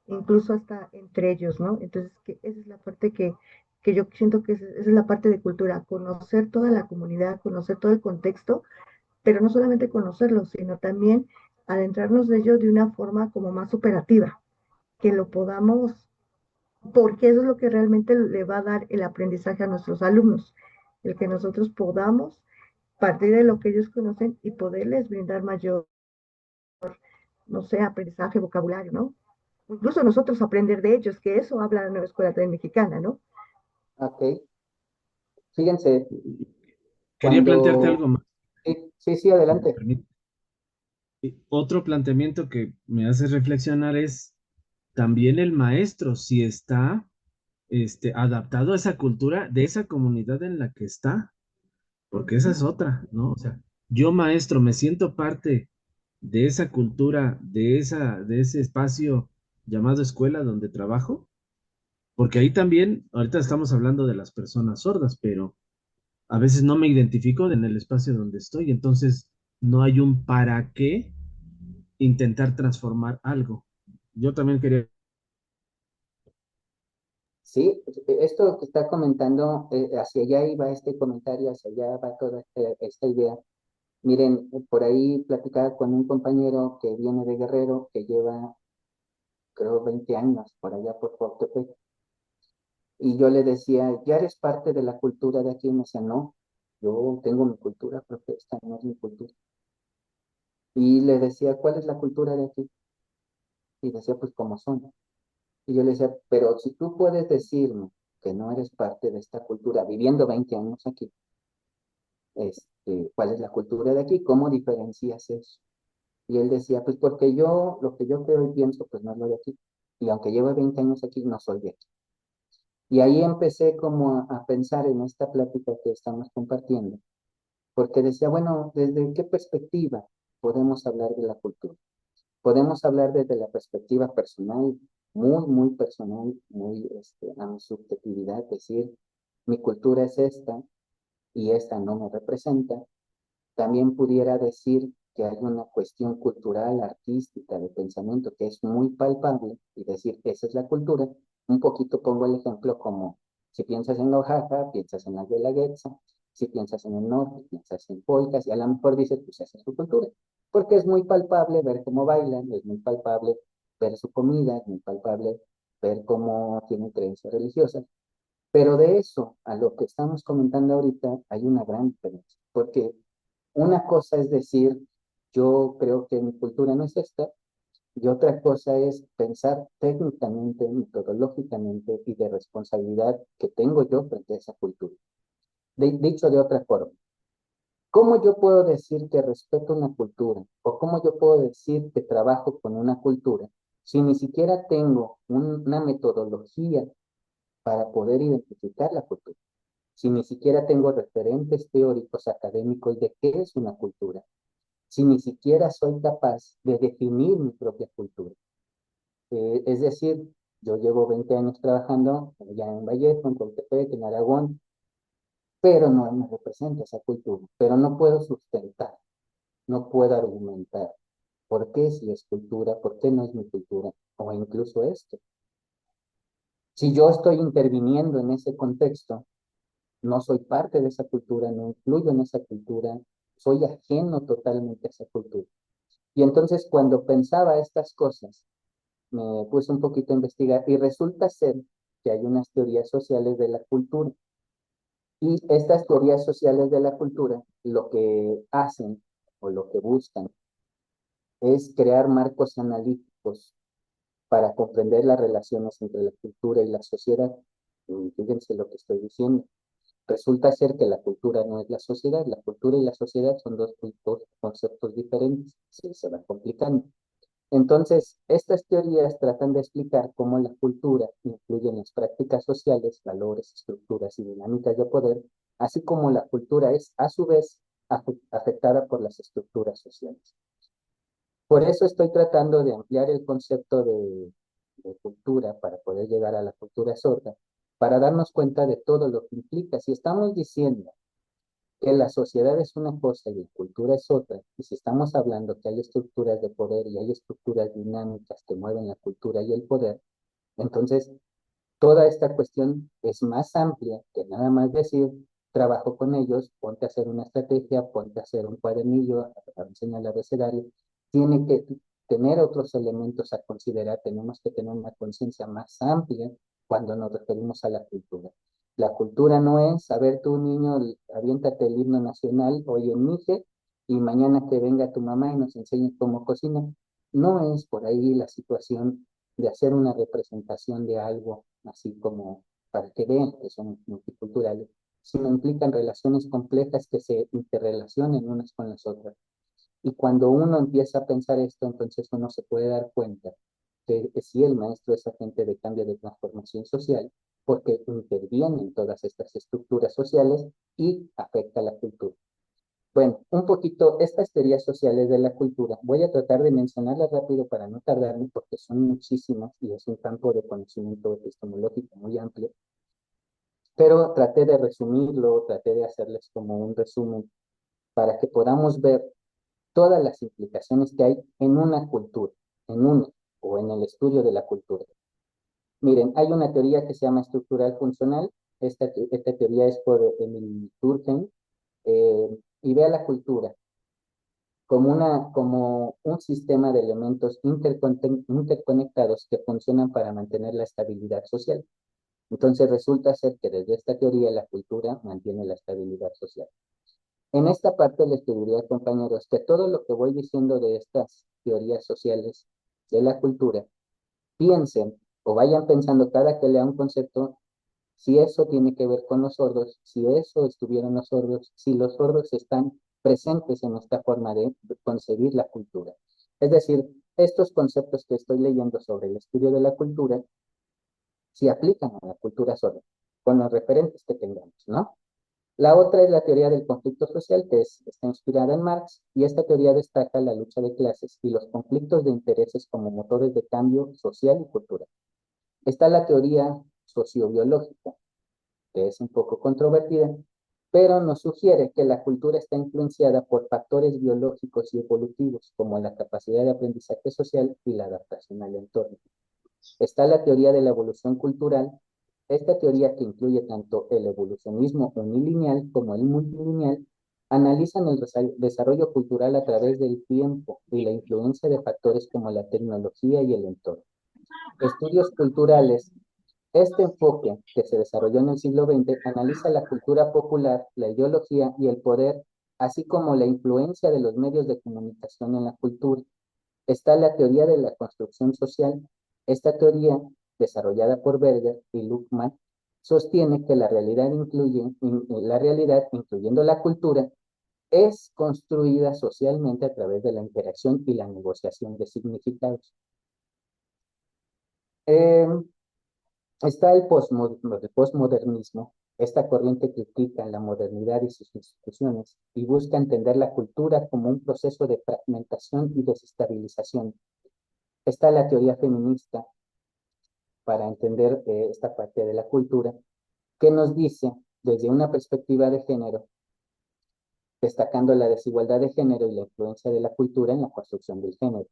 incluso hasta entre ellos, ¿no? Entonces, esa es la parte que yo siento que esa es la parte de cultura, conocer toda la comunidad, conocer todo el contexto, pero no solamente conocerlo, sino también adentrarnos de ello de una forma como más operativa, que lo podamos, porque eso es lo que realmente le va a dar el aprendizaje a nuestros alumnos, el que nosotros podamos partir de lo que ellos conocen y poderles brindar mayor, no sé, aprendizaje, vocabulario, ¿no? Incluso nosotros aprender de ellos, que eso habla la nueva escuela también mexicana, ¿no? Ok. Fíjense, Quería plantearte cuando... algo más, Sí, sí, sí, si me adelante. permite. Otro planteamiento que me hace reflexionar es también el maestro, si está adaptado a esa cultura de esa comunidad en la que está, porque esa es otra, ¿no? O sea, yo maestro me siento parte de esa cultura, de ese espacio llamado escuela donde trabajo, porque ahí también, ahorita estamos hablando de las personas sordas, pero a veces no me identifico en el espacio donde estoy, entonces no hay un para qué intentar transformar algo. Yo también quería... Sí, esto que está comentando, hacia allá iba este comentario, hacia allá va toda esta idea. Miren, por ahí platicaba con un compañero que viene de Guerrero, que lleva, creo, 20 años por allá por Cuautepec. Y yo le decía, ¿ya eres parte de la cultura de aquí? Y me decía, no, yo tengo mi cultura, pero esta no es mi cultura. Y le decía, ¿cuál es la cultura de aquí? Y decía, pues como son. Y yo le decía, pero si tú puedes decirme que no eres parte de esta cultura, viviendo 20 años aquí, ¿cuál es la cultura de aquí? ¿Cómo diferencias eso? Y él decía, pues porque yo, lo que yo creo y pienso, pues no es lo de aquí. Y aunque llevo 20 años aquí, no soy de aquí. Y ahí empecé como a pensar en esta plática que estamos compartiendo, porque decía, bueno, ¿desde qué perspectiva podemos hablar de la cultura? Podemos hablar desde la perspectiva personal, muy personal, muy a mi subjetividad, decir, mi cultura es esta y esta no me representa. También pudiera decir que hay una cuestión cultural, artística, de pensamiento que es muy palpable y decir, esa es la cultura. Un poquito pongo el ejemplo como si piensas en Oaxaca, piensas en la Guelaguetza, si piensas en el norte, piensas en polcas y a lo mejor dices, pues esa es su cultura. Porque es muy palpable ver cómo bailan, es muy palpable ver su comida, es muy palpable ver cómo tienen creencias religiosas. Pero de eso a lo que estamos comentando ahorita hay una gran diferencia, porque una cosa es decir, yo creo que mi cultura no es esta, y otra cosa es pensar técnicamente, metodológicamente y de responsabilidad que tengo yo frente a esa cultura. Dicho de otra forma, ¿cómo yo puedo decir que respeto una cultura? ¿O cómo yo puedo decir que trabajo con una cultura si ni siquiera tengo una metodología para poder identificar la cultura? Si ni siquiera tengo referentes teóricos académicos de qué es una cultura, si ni siquiera soy capaz de definir mi propia cultura. Es decir, yo llevo 20 años trabajando ya en Vallejo, en Coatepec, en Aragón, pero no me representa esa cultura, pero no puedo sustentar, no puedo argumentar por qué si es cultura, por qué no es mi cultura, o incluso esto. Si yo estoy interviniendo en ese contexto, no soy parte de esa cultura, no influyo en esa cultura, soy ajeno totalmente a esa cultura. Y entonces cuando pensaba estas cosas, me puse un poquito a investigar y resulta ser que hay unas teorías sociales de la cultura. Y estas teorías sociales de la cultura lo que hacen o lo que buscan es crear marcos analíticos para comprender las relaciones entre la cultura y la sociedad. Y fíjense lo que estoy diciendo. Resulta ser que la cultura no es la sociedad, la cultura y la sociedad son dos conceptos diferentes, se va complicando. Entonces, estas teorías tratan de explicar cómo la cultura influye en las prácticas sociales, valores, estructuras y dinámicas de poder, así como la cultura es, a su vez, afectada por las estructuras sociales. Por eso estoy tratando de ampliar el concepto de cultura para poder llegar a la cultura sorda, para darnos cuenta de todo lo que implica. Si estamos diciendo que la sociedad es una cosa y la cultura es otra, y si estamos hablando que hay estructuras de poder y hay estructuras dinámicas que mueven la cultura y el poder, entonces toda esta cuestión es más amplia que nada más decir, trabajo con ellos, ponte a hacer una estrategia, ponte a hacer un cuadernillo, a enseñar el abecedario, tiene que tener otros elementos a considerar, tenemos que tener una conciencia más amplia cuando nos referimos a la cultura. La cultura no es, a ver, tú niño, aviéntate el himno nacional hoy en Mije y mañana que venga tu mamá y nos enseñe cómo cocina. No es por ahí la situación de hacer una representación de algo, así como para que vean que son multiculturales, sino implican relaciones complejas que se interrelacionen unas con las otras. Y cuando uno empieza a pensar esto, entonces uno se puede dar cuenta que sí, el maestro es agente de cambio de transformación social, porque interviene en todas estas estructuras sociales y afecta la cultura. Bueno, un poquito estas teorías sociales de la cultura. Voy a tratar de mencionarlas rápido para no tardarme porque son muchísimas y es un campo de conocimiento epistemológico muy amplio. Pero traté de resumirlo, traté de hacerles como un resumen para que podamos ver todas las implicaciones que hay en una cultura, en una o en el estudio de la cultura. Miren, hay una teoría que se llama estructural funcional. Esta teoría es por Emil Durkheim y ve a la cultura como un sistema de elementos interconectados que funcionan para mantener la estabilidad social. Entonces resulta ser que desde esta teoría la cultura mantiene la estabilidad social. En esta parte les pediría, compañeros, que todo lo que voy diciendo de estas teorías sociales de la cultura, piensen o vayan pensando cada que lea un concepto si eso tiene que ver con los sordos, si eso estuvieron los sordos, si los sordos están presentes en esta forma de concebir la cultura. Es decir, estos conceptos que estoy leyendo sobre el estudio de la cultura, si aplican a la cultura sorda, con los referentes que tengamos, ¿no? La otra es la teoría del conflicto social, que está inspirada en Marx, y esta teoría destaca la lucha de clases y los conflictos de intereses como motores de cambio social y cultural. Está la teoría sociobiológica, que es un poco controvertida, pero nos sugiere que la cultura está influenciada por factores biológicos y evolutivos, como la capacidad de aprendizaje social y la adaptación al entorno. Está la teoría de la evolución cultural. Esta teoría, que incluye tanto el evolucionismo unilineal como el multilineal, analizan el desarrollo cultural a través del tiempo y la influencia de factores como la tecnología y el entorno. Estudios culturales. Este enfoque, que se desarrolló en el siglo XX, analiza la cultura popular, la ideología y el poder, así como la influencia de los medios de comunicación en la cultura. Está la teoría de la construcción social. Esta teoría, desarrollada por Berger y Luhmann, sostiene que la realidad, incluyendo la cultura, es construida socialmente a través de la interacción y la negociación de significados. Está el posmodernismo. Esta corriente critica la modernidad y sus instituciones y busca entender la cultura como un proceso de fragmentación y desestabilización. Está la teoría feminista, para entender esta parte de la cultura, que nos dice, desde una perspectiva de género, destacando la desigualdad de género y la influencia de la cultura en la construcción del género.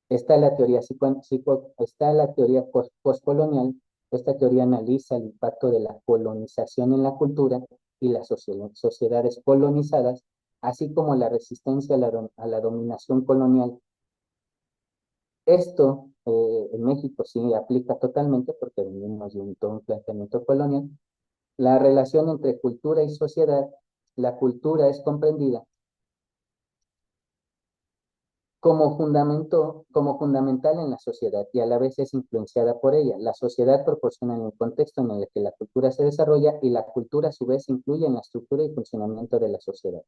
Está la teoría, está la teoría postcolonial. Esta teoría analiza el impacto de la colonización en la cultura y las sociedades colonizadas, así como la resistencia a la dominación colonial. Esto en México sí aplica totalmente porque venimos de todo un planteamiento colonial. La relación entre cultura y sociedad. La cultura es comprendida como fundamental en la sociedad y a la vez es influenciada por ella. La sociedad proporciona el contexto en el que la cultura se desarrolla y la cultura a su vez influye en la estructura y funcionamiento de la sociedad.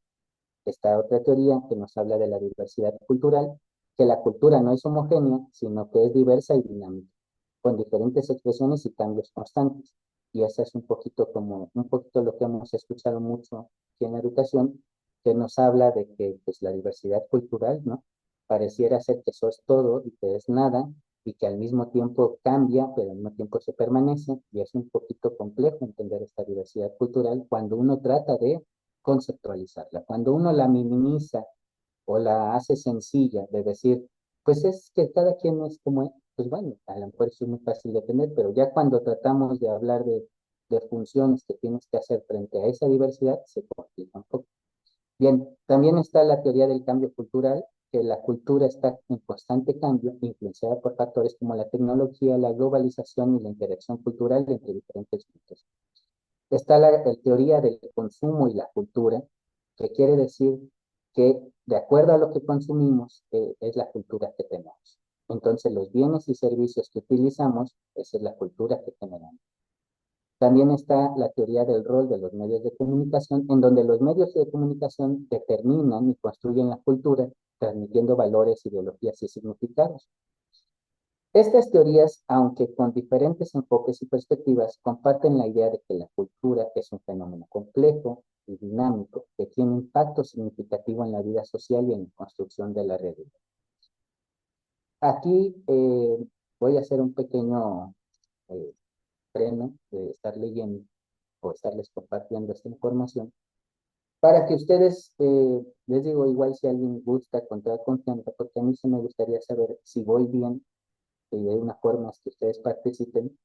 Esta otra teoría que nos habla de la diversidad cultural, que la cultura no es homogénea, sino que es diversa y dinámica, con diferentes expresiones y cambios constantes. Y eso es un poquito lo que hemos escuchado mucho aquí en la educación, que nos habla de que pues, la diversidad cultural, ¿no? Pareciera ser que eso es todo y que es nada, y que al mismo tiempo cambia, pero al mismo tiempo se permanece, y es un poquito complejo entender esta diversidad cultural cuando uno trata de conceptualizarla, cuando uno la minimiza o la hace sencilla, de decir, pues es que cada quien es como es, pues bueno, a lo mejor eso es muy fácil de tener, pero ya cuando tratamos de hablar de funciones que tienes que hacer frente a esa diversidad, se complica un poco. Bien, también está la teoría del cambio cultural, que la cultura está en constante cambio, influenciada por factores como la tecnología, la globalización y la interacción cultural entre diferentes grupos. Está la teoría del consumo y la cultura, que quiere decir que de acuerdo a lo que consumimos, es la cultura que tenemos. Entonces, los bienes y servicios que utilizamos, esa es la cultura que generamos. También está la teoría del rol de los medios de comunicación, en donde los medios de comunicación determinan y construyen la cultura, transmitiendo valores, ideologías y significados. Estas teorías, aunque con diferentes enfoques y perspectivas, comparten la idea de que la cultura es un fenómeno complejo y dinámico que tiene impacto significativo en la vida social y en la construcción de la realidad. Aquí voy a hacer un pequeño freno de estar leyendo o estarles compartiendo esta información para que ustedes, les digo, igual si alguien gusta contar confianza, porque a mí sí me gustaría saber si voy bien, y de una forma que ustedes participen.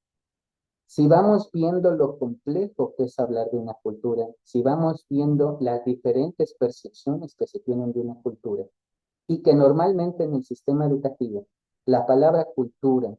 Si vamos viendo lo complejo que es hablar de una cultura, si vamos viendo las diferentes percepciones que se tienen de una cultura, y que normalmente en el sistema educativo la palabra cultura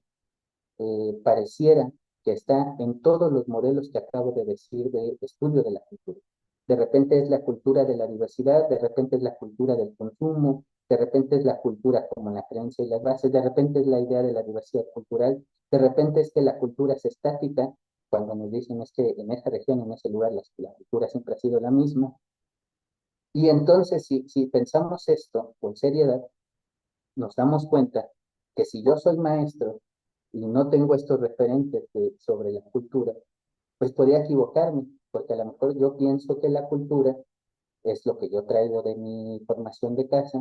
pareciera que está en todos los modelos que acabo de decir de estudio de la cultura. De repente es la cultura de la diversidad, de repente es la cultura del consumo, de repente es la cultura como la creencia y las bases, de repente es la idea de la diversidad cultural, de repente es que la cultura es estática, cuando nos dicen es que en esa región, en ese lugar, la cultura siempre ha sido la misma. Y entonces, si pensamos esto con seriedad, nos damos cuenta que si yo soy maestro y no tengo estos referentes sobre la cultura, pues podría equivocarme, porque a lo mejor yo pienso que la cultura es lo que yo traigo de mi formación de casa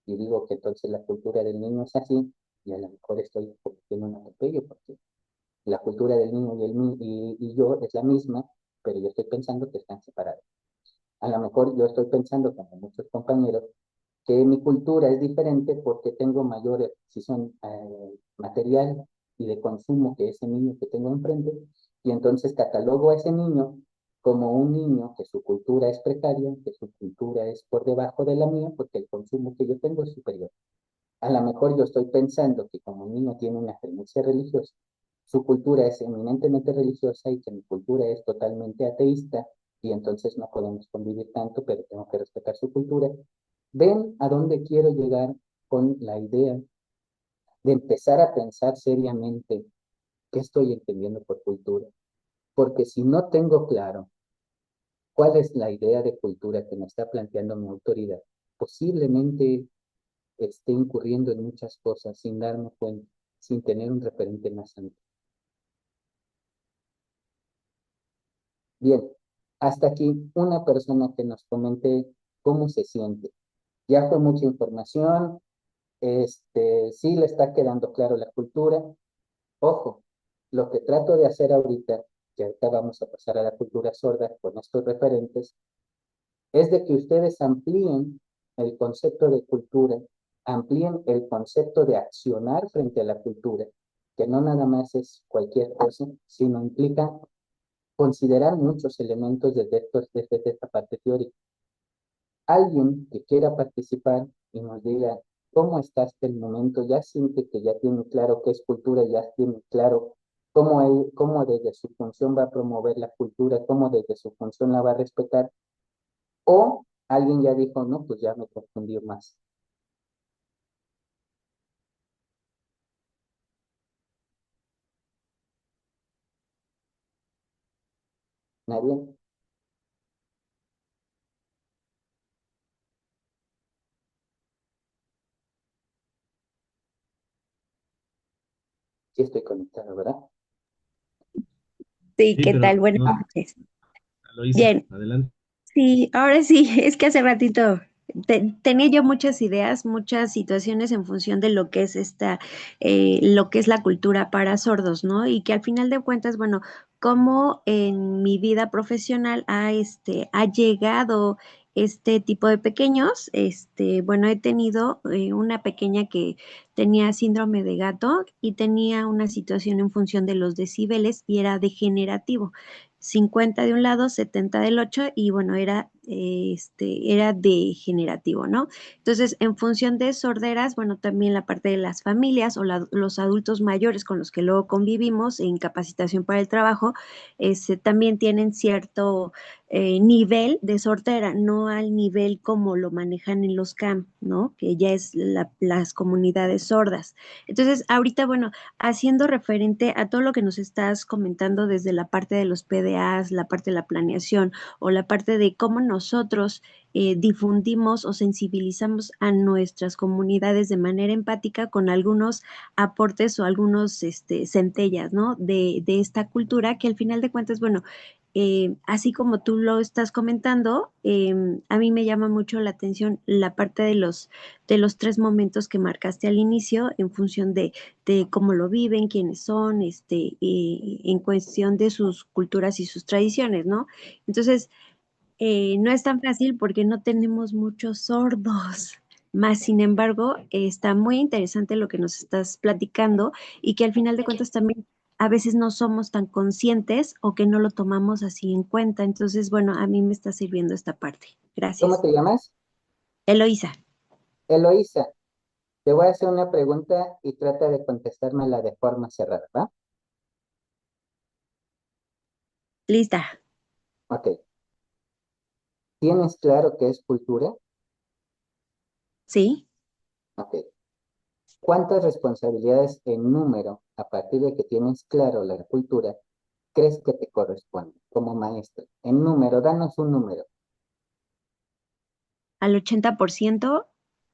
y digo que entonces la cultura del niño es así y a lo mejor estoy cometiendo un atropello porque la cultura del niño y yo es la misma, pero yo estoy pensando que están separados. A lo mejor yo estoy pensando, como muchos compañeros, que mi cultura es diferente porque tengo mayor adquisición material y de consumo que ese niño que tengo enfrente, y entonces catalogo a ese niño como un niño que su cultura es precaria, que su cultura es por debajo de la mía, porque el consumo que yo tengo es superior. A lo mejor yo estoy pensando que como un niño tiene una creencia religiosa, su cultura es eminentemente religiosa y que mi cultura es totalmente ateísta, y entonces no podemos convivir tanto, pero tengo que respetar su cultura. ¿Ven a dónde quiero llegar con la idea de empezar a pensar seriamente qué estoy entendiendo por cultura? Porque si no tengo claro cuál es la idea de cultura que me está planteando mi autoridad, posiblemente esté incurriendo en muchas cosas sin darme cuenta, sin tener un referente más amplio. Bien, hasta aquí una persona que nos comente cómo se siente. Ya fue mucha información, sí le está quedando claro la cultura. Ojo, lo que trato de hacer ahorita, que ahorita vamos a pasar a la cultura sorda con estos referentes, es de que ustedes amplíen el concepto de cultura, amplíen el concepto de accionar frente a la cultura, que no nada más es cualquier cosa, sino implica considerar muchos elementos desde esta parte teórica. Alguien que quiera participar y nos diga cómo está hasta el momento, ya siente que ya tiene claro qué es cultura, ya tiene claro cómo desde su función va a promover la cultura, cómo desde su función la va a respetar, o alguien ya dijo, no, pues ya me confundí más. ¿Nadie? Sí estoy conectado, ¿verdad? Sí, Sí, ¿qué pero tal? Buenas Ah, noches. Aloisa, Bien, adelante. sí, ahora sí, es que hace ratito tenía yo muchas ideas, muchas situaciones en función de lo que es lo que es la cultura para sordos, ¿no? Y que al final de cuentas, bueno, cómo en mi vida profesional ha llegado este tipo de pequeños, bueno, he tenido una pequeña que tenía síndrome de gato y tenía una situación en función de los decibeles y era degenerativo. 50 de un lado, 70 del otro, y bueno, era degenerativo, ¿no? Entonces, en función de sorderas, bueno, también la parte de las familias o los adultos mayores con los que luego convivimos en capacitación para el trabajo, también tienen cierto nivel de sordera, no al nivel como lo manejan en los CAM, ¿no? Que ya es las comunidades sordas. Entonces, ahorita, bueno, haciendo referente a todo lo que nos estás comentando desde la parte de los PDAs, la parte de la planeación o la parte de cómo nosotros difundimos o sensibilizamos a nuestras comunidades de manera empática con algunos aportes o algunos centellas, ¿no? De esta cultura que al final de cuentas, bueno, así como tú lo estás comentando, a mí me llama mucho la atención la parte de los tres momentos que marcaste al inicio en función de cómo lo viven, quiénes son, en cuestión de sus culturas y sus tradiciones, ¿no? Entonces, no es tan fácil porque no tenemos muchos sordos. Más sin embargo, está muy interesante lo que nos estás platicando y que al final de cuentas también a veces no somos tan conscientes o que no lo tomamos así en cuenta. Entonces, bueno, a mí me está sirviendo esta parte. ¿Cómo Gracias. te llamas? Eloísa, Eloísa, te voy a hacer una pregunta y trata de contestármela de forma cerrada, ¿va? lista. Ok. ¿Tienes claro qué es cultura? ¿Sí? Ok. ¿Cuántas responsabilidades en número, a partir de que tienes claro la cultura, crees que te corresponde como maestra? En número, danos un número. Al 80%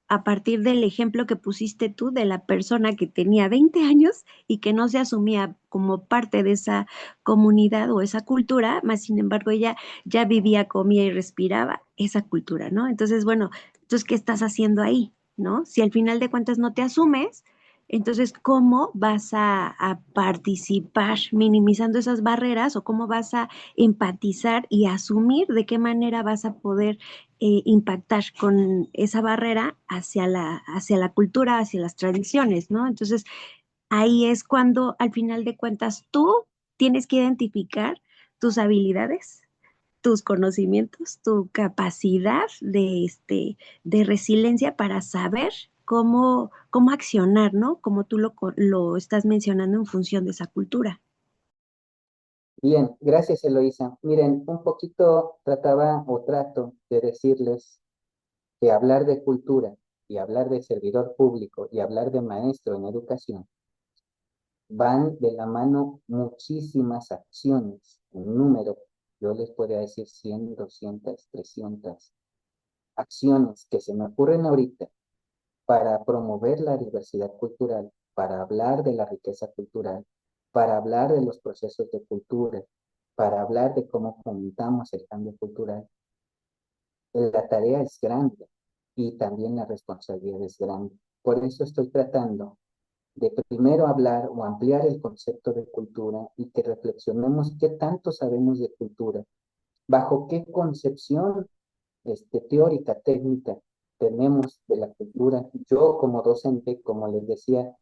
a partir del ejemplo que pusiste tú de la persona que tenía 20 años y que no se asumía como parte de esa comunidad o esa cultura, más sin embargo ella ya vivía, comía y respiraba esa cultura, ¿no? Entonces, bueno, entonces, ¿qué estás haciendo ahí? ¿No? Si al final de cuentas no te asumes, entonces, ¿cómo vas a participar minimizando esas barreras o cómo vas a empatizar y asumir de qué manera vas a poder impactar con esa barrera hacia la cultura, hacia las tradiciones, ¿no? Entonces, ahí es cuando al final de cuentas tú tienes que identificar tus habilidades, tus conocimientos, tu capacidad de resiliencia para saber cómo accionar, ¿no? Como tú lo estás mencionando en función de esa cultura. Bien, gracias Eloísa. Miren, un poquito trataba o trato de decirles que hablar de cultura y hablar de servidor público y hablar de maestro en educación van de la mano muchísimas acciones, en número, yo les podría decir 100, 200, 300 acciones que se me ocurren ahorita para promover la diversidad cultural, para hablar de la riqueza cultural, para hablar de los procesos de cultura, para hablar de cómo fomentamos el cambio cultural. La tarea es grande y también la responsabilidad es grande. Por eso estoy tratando de primero hablar o ampliar el concepto de cultura y que reflexionemos qué tanto sabemos de cultura, bajo qué concepción teórica, técnica tenemos de la cultura. Yo como docente, como les decía,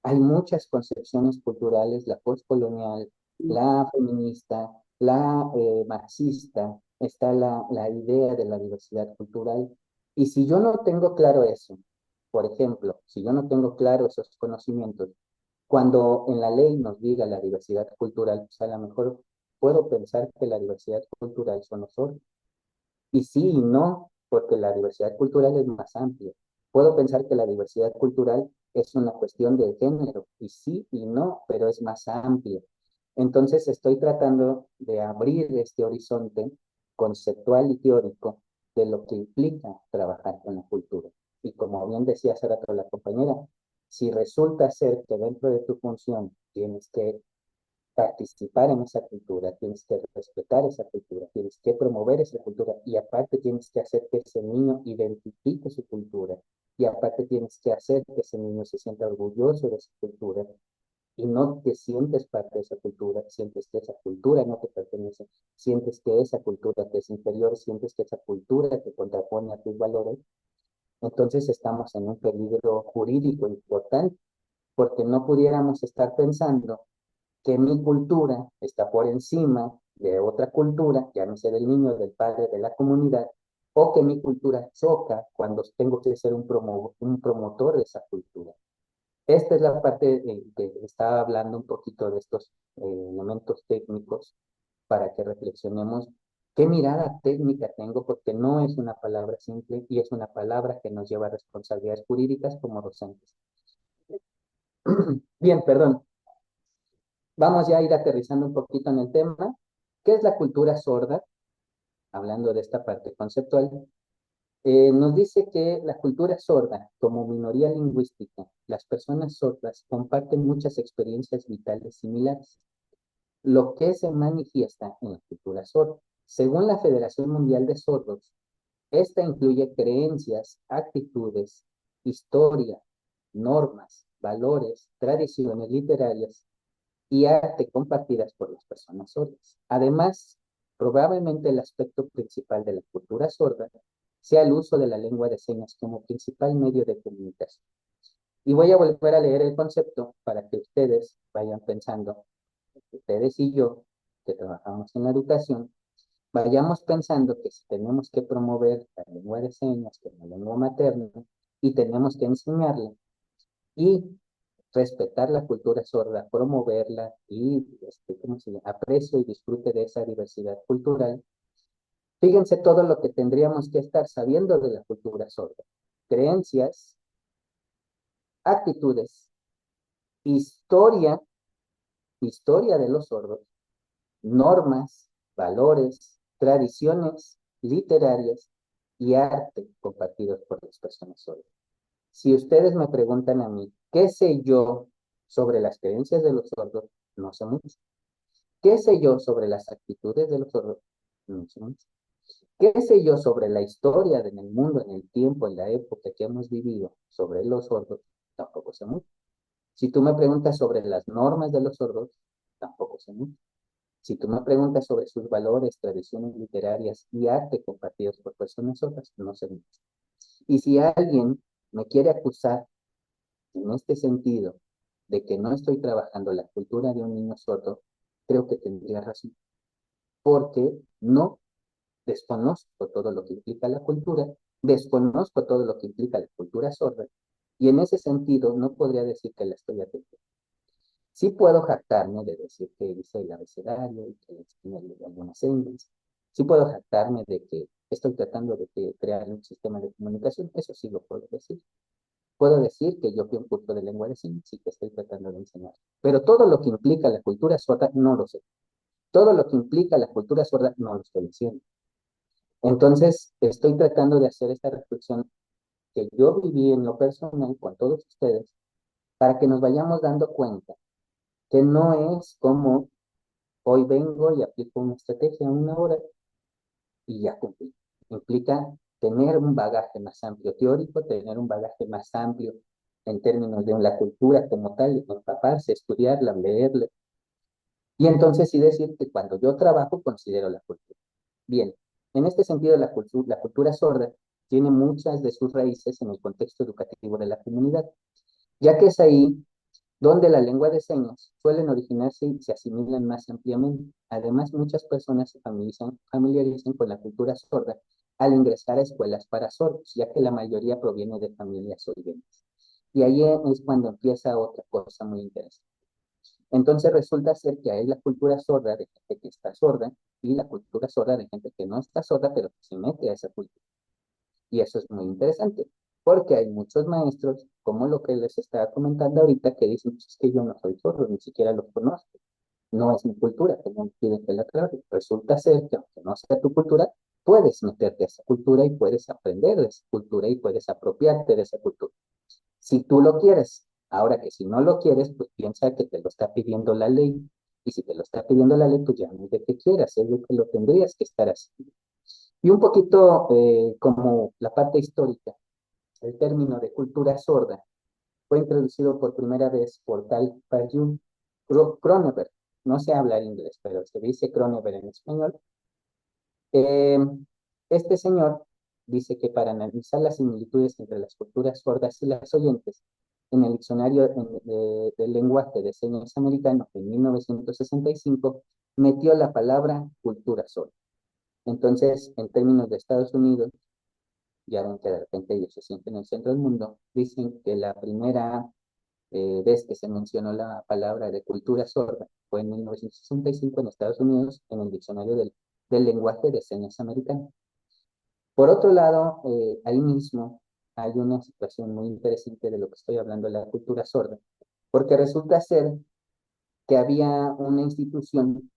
hay muchas concepciones culturales, la postcolonial, la feminista, la marxista, está la idea de la diversidad cultural. Y si yo no tengo claro eso, por ejemplo, si yo no tengo claro esos conocimientos, cuando en la ley nos diga la diversidad cultural, pues a lo mejor puedo pensar que la diversidad cultural son los otros. Y sí y no, porque la diversidad cultural es más amplia. Puedo pensar que la diversidad cultural es una cuestión de género, y sí y no, pero es más amplia. Entonces estoy tratando de abrir este horizonte conceptual y teórico de lo que implica trabajar con la cultura. Y como bien decía hace rato la compañera, si resulta ser que dentro de tu función tienes que participar en esa cultura, tienes que respetar esa cultura, tienes que promover esa cultura y aparte tienes que hacer que ese niño identifique su cultura y aparte tienes que hacer que ese niño se sienta orgulloso de su cultura y no te sientes parte de esa cultura, sientes que esa cultura no te pertenece, sientes que esa cultura te es inferior, sientes que esa cultura te contrapone a tus valores, entonces estamos en un peligro jurídico importante porque no pudiéramos estar pensando que mi cultura está por encima de otra cultura, ya no sé del niño, del padre, de la comunidad, o que mi cultura choca cuando tengo que ser un promotor de esa cultura. Esta es la parte que estaba hablando un poquito de estos elementos técnicos para que reflexionemos qué mirada técnica tengo, porque no es una palabra simple y es una palabra que nos lleva a responsabilidades jurídicas como docentes. Bien, perdón. Vamos ya a ir aterrizando un poquito en el tema. ¿Qué es la cultura sorda? Hablando de esta parte conceptual, nos dice que la cultura sorda, como minoría lingüística, las personas sordas comparten muchas experiencias vitales similares, lo que se manifiesta en la cultura sorda. Según la Federación Mundial de Sordos, esta incluye creencias, actitudes, historia, normas, valores, tradiciones literarias y arte compartidas por las personas sordas. Además, probablemente el aspecto principal de la cultura sorda sea el uso de la lengua de señas como principal medio de comunicación. Y voy a volver a leer el concepto para que ustedes vayan pensando, ustedes y yo, que trabajamos en la educación, vayamos pensando que si tenemos que promover la lengua de señas como lengua materna y tenemos que enseñarla y respetar la cultura sorda, promoverla y ¿cómo se llama? Aprecio y disfrute de esa diversidad cultural. Fíjense todo lo que tendríamos que estar sabiendo de la cultura sorda. Creencias, actitudes, historia, historia de los sordos, normas, valores, tradiciones literarias y arte compartidos por las personas sordas. Si ustedes me preguntan a mí, ¿qué sé yo sobre las creencias de los sordos? No sé mucho. ¿Qué sé yo sobre las actitudes de los sordos? No sé mucho. ¿Qué sé yo sobre la historia en el mundo, en el tiempo, en la época que hemos vivido sobre los sordos? Tampoco sé mucho. Si tú me preguntas sobre las normas de los sordos, tampoco sé mucho. Si tú me preguntas sobre sus valores, tradiciones literarias y arte compartidos por personas sordas, no sé mucho. Y si alguien me quiere acusar en este sentido de que no estoy trabajando la cultura de un niño sordo, creo que tendría razón, porque no desconozco todo lo que implica la cultura, desconozco todo lo que implica la cultura sorda, y en ese sentido no podría decir que la estoy atendiendo. Sí puedo jactarme de decir que hice el abecedario y que enseñé algunas señas. Sí puedo jactarme de que estoy tratando de crear un sistema de comunicación. Eso sí lo puedo decir. Puedo decir que yo fui a un curso de lengua de señas y que estoy tratando de enseñar. Pero todo lo que implica la cultura sorda no lo sé. Todo lo que implica la cultura sorda no lo estoy diciendo. Entonces, estoy tratando de hacer esta reflexión que yo viví en lo personal con todos ustedes para que nos vayamos dando cuenta que no es como hoy vengo y aplico una estrategia en una hora y ya cumplí. Implica tener un bagaje más amplio teórico, tener un bagaje más amplio en términos de la cultura como tal, empaparse, estudiarla, leerla. Y entonces sí decir que cuando yo trabajo considero la cultura. Bien, en este sentido la cultura sorda tiene muchas de sus raíces en el contexto educativo de la comunidad, ya que es ahí donde la lengua de señas suelen originarse y se asimilan más ampliamente. Además, muchas personas se familiarizan con la cultura sorda al ingresar a escuelas para sordos, ya que la mayoría proviene de familias oyentes. Y ahí es cuando empieza otra cosa muy interesante. Entonces resulta ser que hay la cultura sorda de gente que está sorda y la cultura sorda de gente que no está sorda, pero que se mete a esa cultura. Y eso es muy interesante, porque hay muchos maestros, como lo que les estaba comentando ahorita, que dicen, pues es que yo no soy sordo, ni siquiera los conozco. No es mi cultura, que no me piden que la aclare. Resulta ser que aunque no sea tu cultura, puedes meterte a esa cultura y puedes aprender de esa cultura y puedes apropiarte de esa cultura. Si tú lo quieres. Ahora que si no lo quieres, pues piensa que te lo está pidiendo la ley. Y si te lo está pidiendo la ley, pues ya no es de que quieras, es de que lo tendrías que estar haciendo. Y un poquito como la parte histórica, el término de cultura sorda fue introducido por primera vez por Tal Parjun Cronenberg. No sé hablar inglés, pero se dice Cronenberg en español. Eh, este señor dice que para analizar las similitudes entre las culturas sordas y las oyentes, en el diccionario del lenguaje de señas americano en 1965, metió la palabra cultura sorda. Entonces, en términos de Estados Unidos, ya ven que de repente ellos se sienten en el centro del mundo, dicen que la primera vez que se mencionó la palabra de cultura sorda fue en 1965 en Estados Unidos, en el diccionario del lenguaje de señas americano. Por otro lado, ahí mismo hay una situación muy interesante de lo que estoy hablando de la cultura sorda, porque resulta ser que había una institución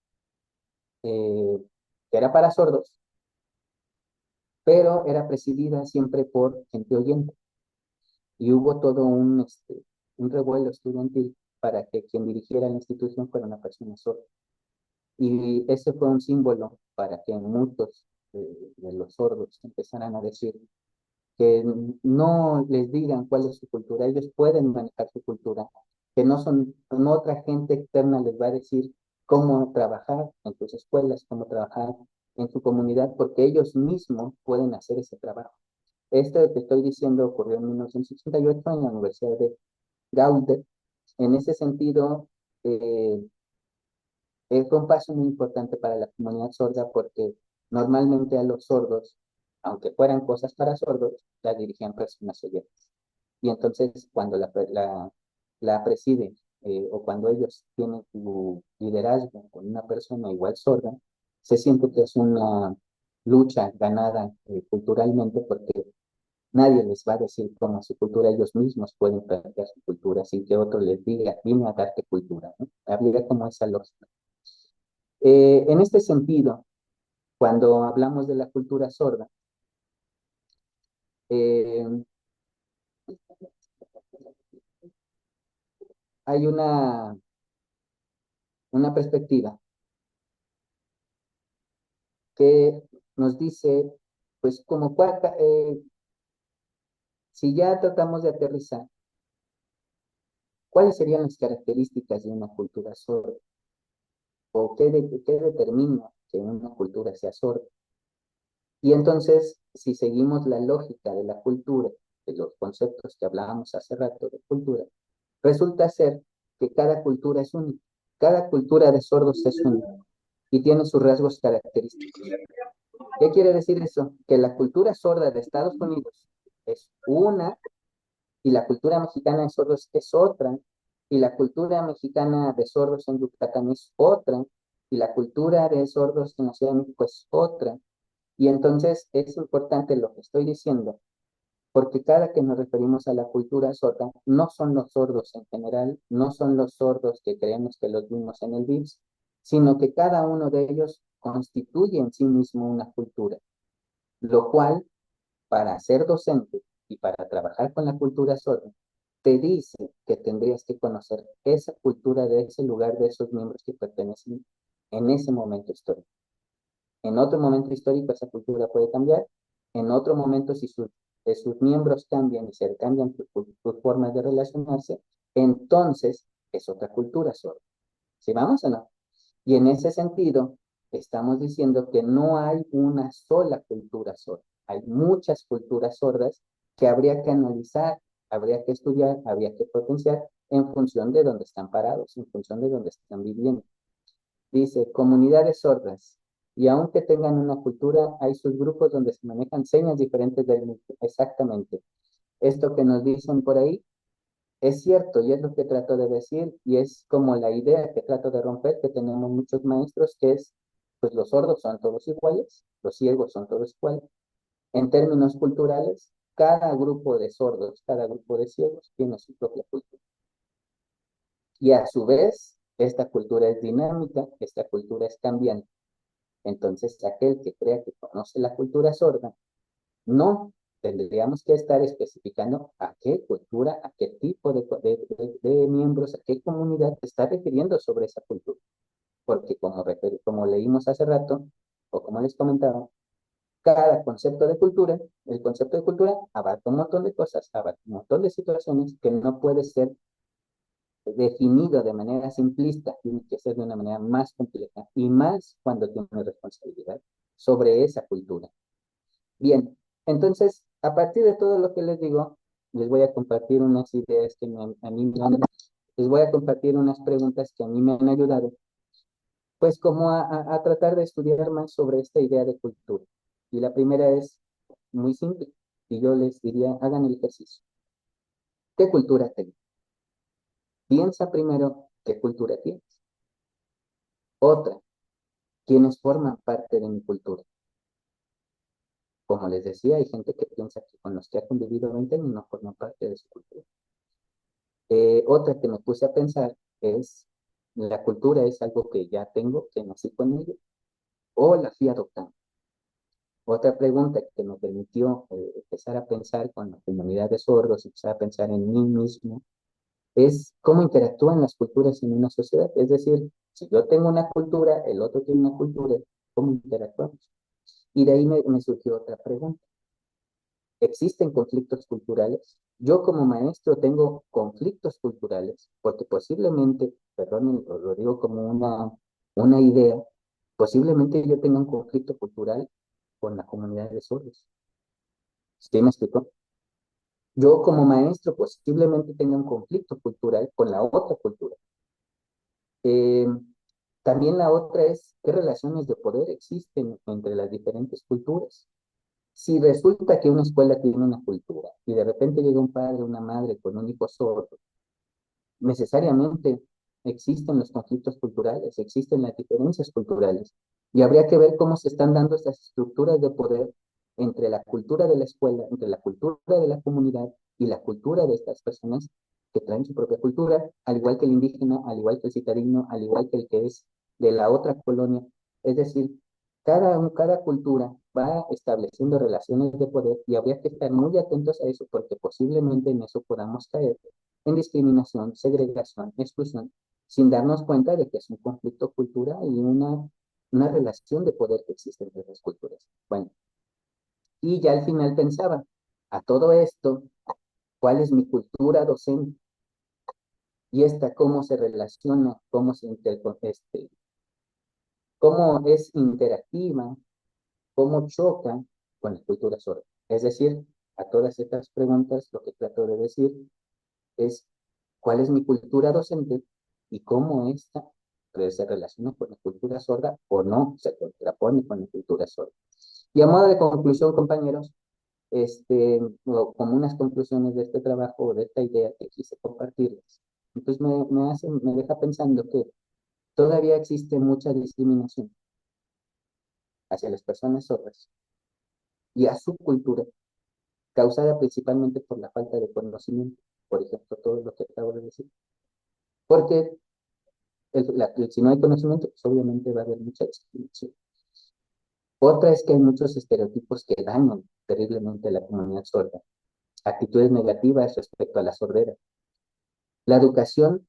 que era para sordos, pero era presidida siempre por gente oyente. Y hubo todo un revuelo estudiantil para que quien dirigiera la institución fuera una persona sorda. Y ese fue un símbolo para que muchos de los sordos empezaran a decir que no les digan cuál es su cultura, ellos pueden manejar su cultura, que no otra gente externa les va a decir cómo trabajar en sus escuelas, cómo trabajar en su comunidad, porque ellos mismos pueden hacer ese trabajo. Esto que estoy diciendo ocurrió en 1968 en la Universidad de Gaudet. En ese sentido, eh, fue un paso muy importante para la comunidad sorda porque normalmente a los sordos, aunque fueran cosas para sordos, las dirigían personas oyentes. Y entonces cuando la presiden o cuando ellos tienen su liderazgo con una persona igual sorda, se siente que es una lucha ganada culturalmente porque nadie les va a decir cómo es su cultura, ellos mismos pueden plantear su cultura sin que otro les diga, vine a darte cultura, ¿no? Habría como esa lógica. En este sentido, cuando hablamos de la cultura sorda, eh, hay una perspectiva que nos dice, pues como si ya tratamos de aterrizar, ¿cuáles serían las características de una cultura sorda? ¿O qué determina que una cultura sea sorda? Y entonces, si seguimos la lógica de la cultura, de los conceptos que hablábamos hace rato de cultura, resulta ser que cada cultura es única. Cada cultura de sordos es única y tiene sus rasgos característicos. ¿Qué quiere decir eso? Que la cultura sorda de Estados Unidos es una y la cultura mexicana de sordos es otra, y la cultura mexicana de sordos en Yucatán es otra, y la cultura de sordos en la Ciudad de México es otra. Y entonces es importante lo que estoy diciendo, porque cada que nos referimos a la cultura sorda, no son los sordos en general, no son los sordos que creemos que los vimos en el VIPS, sino que cada uno de ellos constituye en sí mismo una cultura, lo cual para ser docente y para trabajar con la cultura sorda, te dice que tendrías que conocer esa cultura de ese lugar, de esos miembros que pertenecen en ese momento histórico. En otro momento histórico esa cultura puede cambiar, en otro momento si sus miembros cambian y se cambian sus formas de relacionarse, entonces es otra cultura sorda. ¿Sí vamos o no? Y en ese sentido, estamos diciendo que no hay una sola cultura sorda. Hay muchas culturas sordas que habría que analizar, habría que estudiar, habría que potenciar en función de dónde están parados, en función de dónde están viviendo. Dice, comunidades sordas. Y aunque tengan una cultura, hay sus grupos donde se manejan señas diferentes del mismo. Exactamente. Esto que nos dicen por ahí es cierto, y es lo que trato de decir, y es como la idea que trato de romper, que tenemos muchos maestros, que es, pues los sordos son todos iguales, los ciegos son todos iguales. En términos culturales, cada grupo de sordos, cada grupo de ciegos tiene su propia cultura. Y a su vez, esta cultura es dinámica, esta cultura es cambiante. Entonces, aquel que crea que conoce la cultura sorda, no tendríamos que estar especificando a qué cultura, a qué tipo de miembros, a qué comunidad se está refiriendo sobre esa cultura. Porque como leímos hace rato, o como les comentaba, cada concepto de cultura, el concepto de cultura abarca un montón de cosas, abarca un montón de situaciones que no puede ser definido de manera simplista, tiene que ser de una manera más compleja y más cuando tiene responsabilidad sobre esa cultura. Bien, entonces, a partir de todo lo que les digo, les voy a compartir unas ideas que a mí les voy a compartir unas preguntas que a mí me han ayudado, pues como a tratar de estudiar más sobre esta idea de cultura. Y la primera es muy simple, y yo les diría, hagan el ejercicio. ¿Qué cultura tengo? Piensa primero qué cultura tienes. Otra, ¿quiénes forman parte de mi cultura? Como les decía, hay gente que piensa que con los que ha convivido 20 años no forman parte de su cultura. Otra que me puse a pensar es, ¿la cultura es algo que ya tengo, que nací con ello, o la fui adoptando? Otra pregunta que me permitió empezar a pensar con la comunidad de sordos, empezar a pensar en mí mismo, es cómo interactúan las culturas en una sociedad. Es decir, si yo tengo una cultura, el otro tiene una cultura, ¿cómo interactuamos? Y de ahí me surgió otra pregunta. ¿Existen conflictos culturales? Yo como maestro tengo conflictos culturales porque posiblemente, perdón, lo digo como una idea, posiblemente yo tenga un conflicto cultural con la comunidad de sordos. ¿Sí me explico? Yo como maestro posiblemente tenga un conflicto cultural con la otra cultura. Eh, También la otra es qué relaciones de poder existen entre las diferentes culturas. Si resulta que una escuela tiene una cultura y de repente llega un padre o una madre con un hijo sordo, necesariamente existen los conflictos culturales, existen las diferencias culturales y habría que ver cómo se están dando estas estructuras de poder entre la cultura de la escuela, entre la cultura de la comunidad y la cultura de estas personas que traen su propia cultura, al igual que el indígena, al igual que el citadino, al igual que el que es de la otra colonia. Es decir, cada cultura va estableciendo relaciones de poder y habría que estar muy atentos a eso porque posiblemente en eso podamos caer en discriminación, segregación, exclusión, sin darnos cuenta de que es un conflicto cultural y una relación de poder que existe entre las culturas. Bueno, y ya al final pensaba, a todo esto, ¿cuál es mi cultura docente? Y esta, ¿cómo se relaciona? ¿Cómo es interactiva? ¿Cómo choca con la cultura sorda? Es decir, a todas estas preguntas lo que trato de decir es cuál es mi cultura docente y cómo esta se relaciona con la cultura sorda o no se contrapone con la cultura sorda. Y a modo de conclusión, compañeros, o como unas conclusiones de este trabajo o de esta idea que quise compartirles, entonces me deja pensando que todavía existe mucha discriminación hacia las personas sordas y a su cultura, causada principalmente por la falta de conocimiento, por ejemplo, todo lo que acabo de decir. Porque si no hay conocimiento, pues obviamente va a haber mucha discriminación. Otra es que hay muchos estereotipos que dañan terriblemente a la comunidad sorda, actitudes negativas respecto a la sordera. La educación,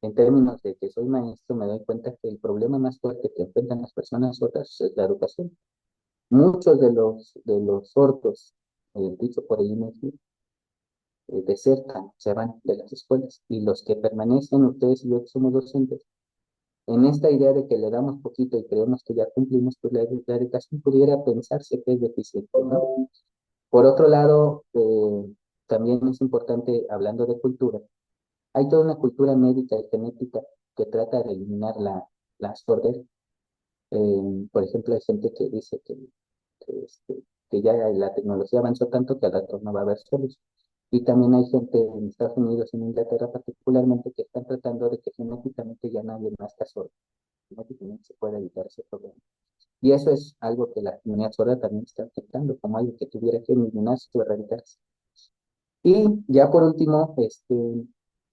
en términos de que soy maestro, me doy cuenta que el problema más fuerte que enfrentan las personas sordas es la educación. Muchos de los sordos, dicho por el INEGI, desertan, se van de las escuelas, y los que permanecen, ustedes y yo que somos docentes, en esta idea de que le damos poquito y creemos que ya cumplimos, pues la educación pudiera pensarse que es deficiente, ¿no? Por otro lado, también es importante, hablando de cultura, hay toda una cultura médica y genética que trata de eliminar la sordera. Por ejemplo, hay gente que dice que ya la tecnología avanzó tanto que al rato no va a haber sordos. Y también hay gente en Estados Unidos, en Inglaterra particularmente, que están tratando de que genéticamente ya nadie nazca sordo. Genéticamente se puede evitar ese problema. Y eso es algo que la comunidad sorda también está afectando, como algo que tuviera que eliminarse o erradicarse. Y ya por último,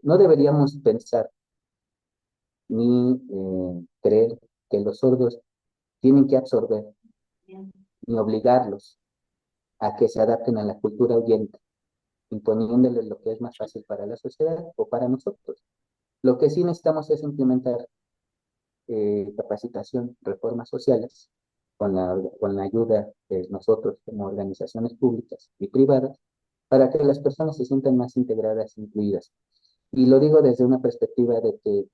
no deberíamos pensar ni creer que los sordos tienen que absorber ni obligarlos a que se adapten a la cultura oyente, imponiéndoles lo que es más fácil para la sociedad o para nosotros. Lo que sí necesitamos es implementar capacitación, reformas sociales, con la ayuda de nosotros como organizaciones públicas y privadas, para que las personas se sientan más integradas e incluidas. Y lo digo desde una perspectiva de que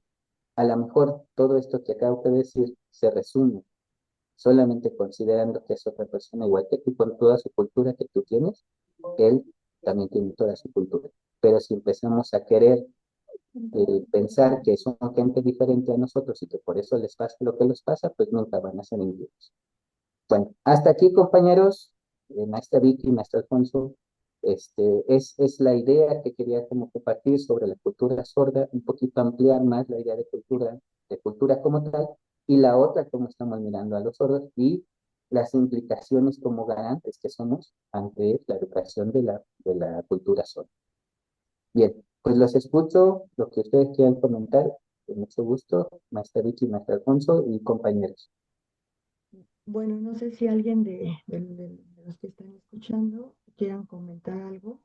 a lo mejor todo esto que acabo de decir se resume solamente considerando que es otra persona igual que tú, con toda su cultura que tú tienes, él también tiene toda su cultura. Pero si empezamos a querer pensar que son gente diferente a nosotros y que por eso les pasa lo que les pasa, pues nunca van a ser incluidos. Bueno, hasta aquí, compañeros, maestra Vicky, maestro Alfonso, es la idea que quería como compartir sobre la cultura sorda, un poquito ampliar más la idea de cultura como tal, y la otra, cómo estamos mirando a los sordos y las implicaciones como garantes que somos ante la educación de la cultura sorda. Bien, pues los escucho, lo que ustedes quieran comentar, con mucho gusto, maestra Vicky, maestro Alfonso y compañeros. Bueno, no sé si alguien de los que están escuchando quieran comentar algo,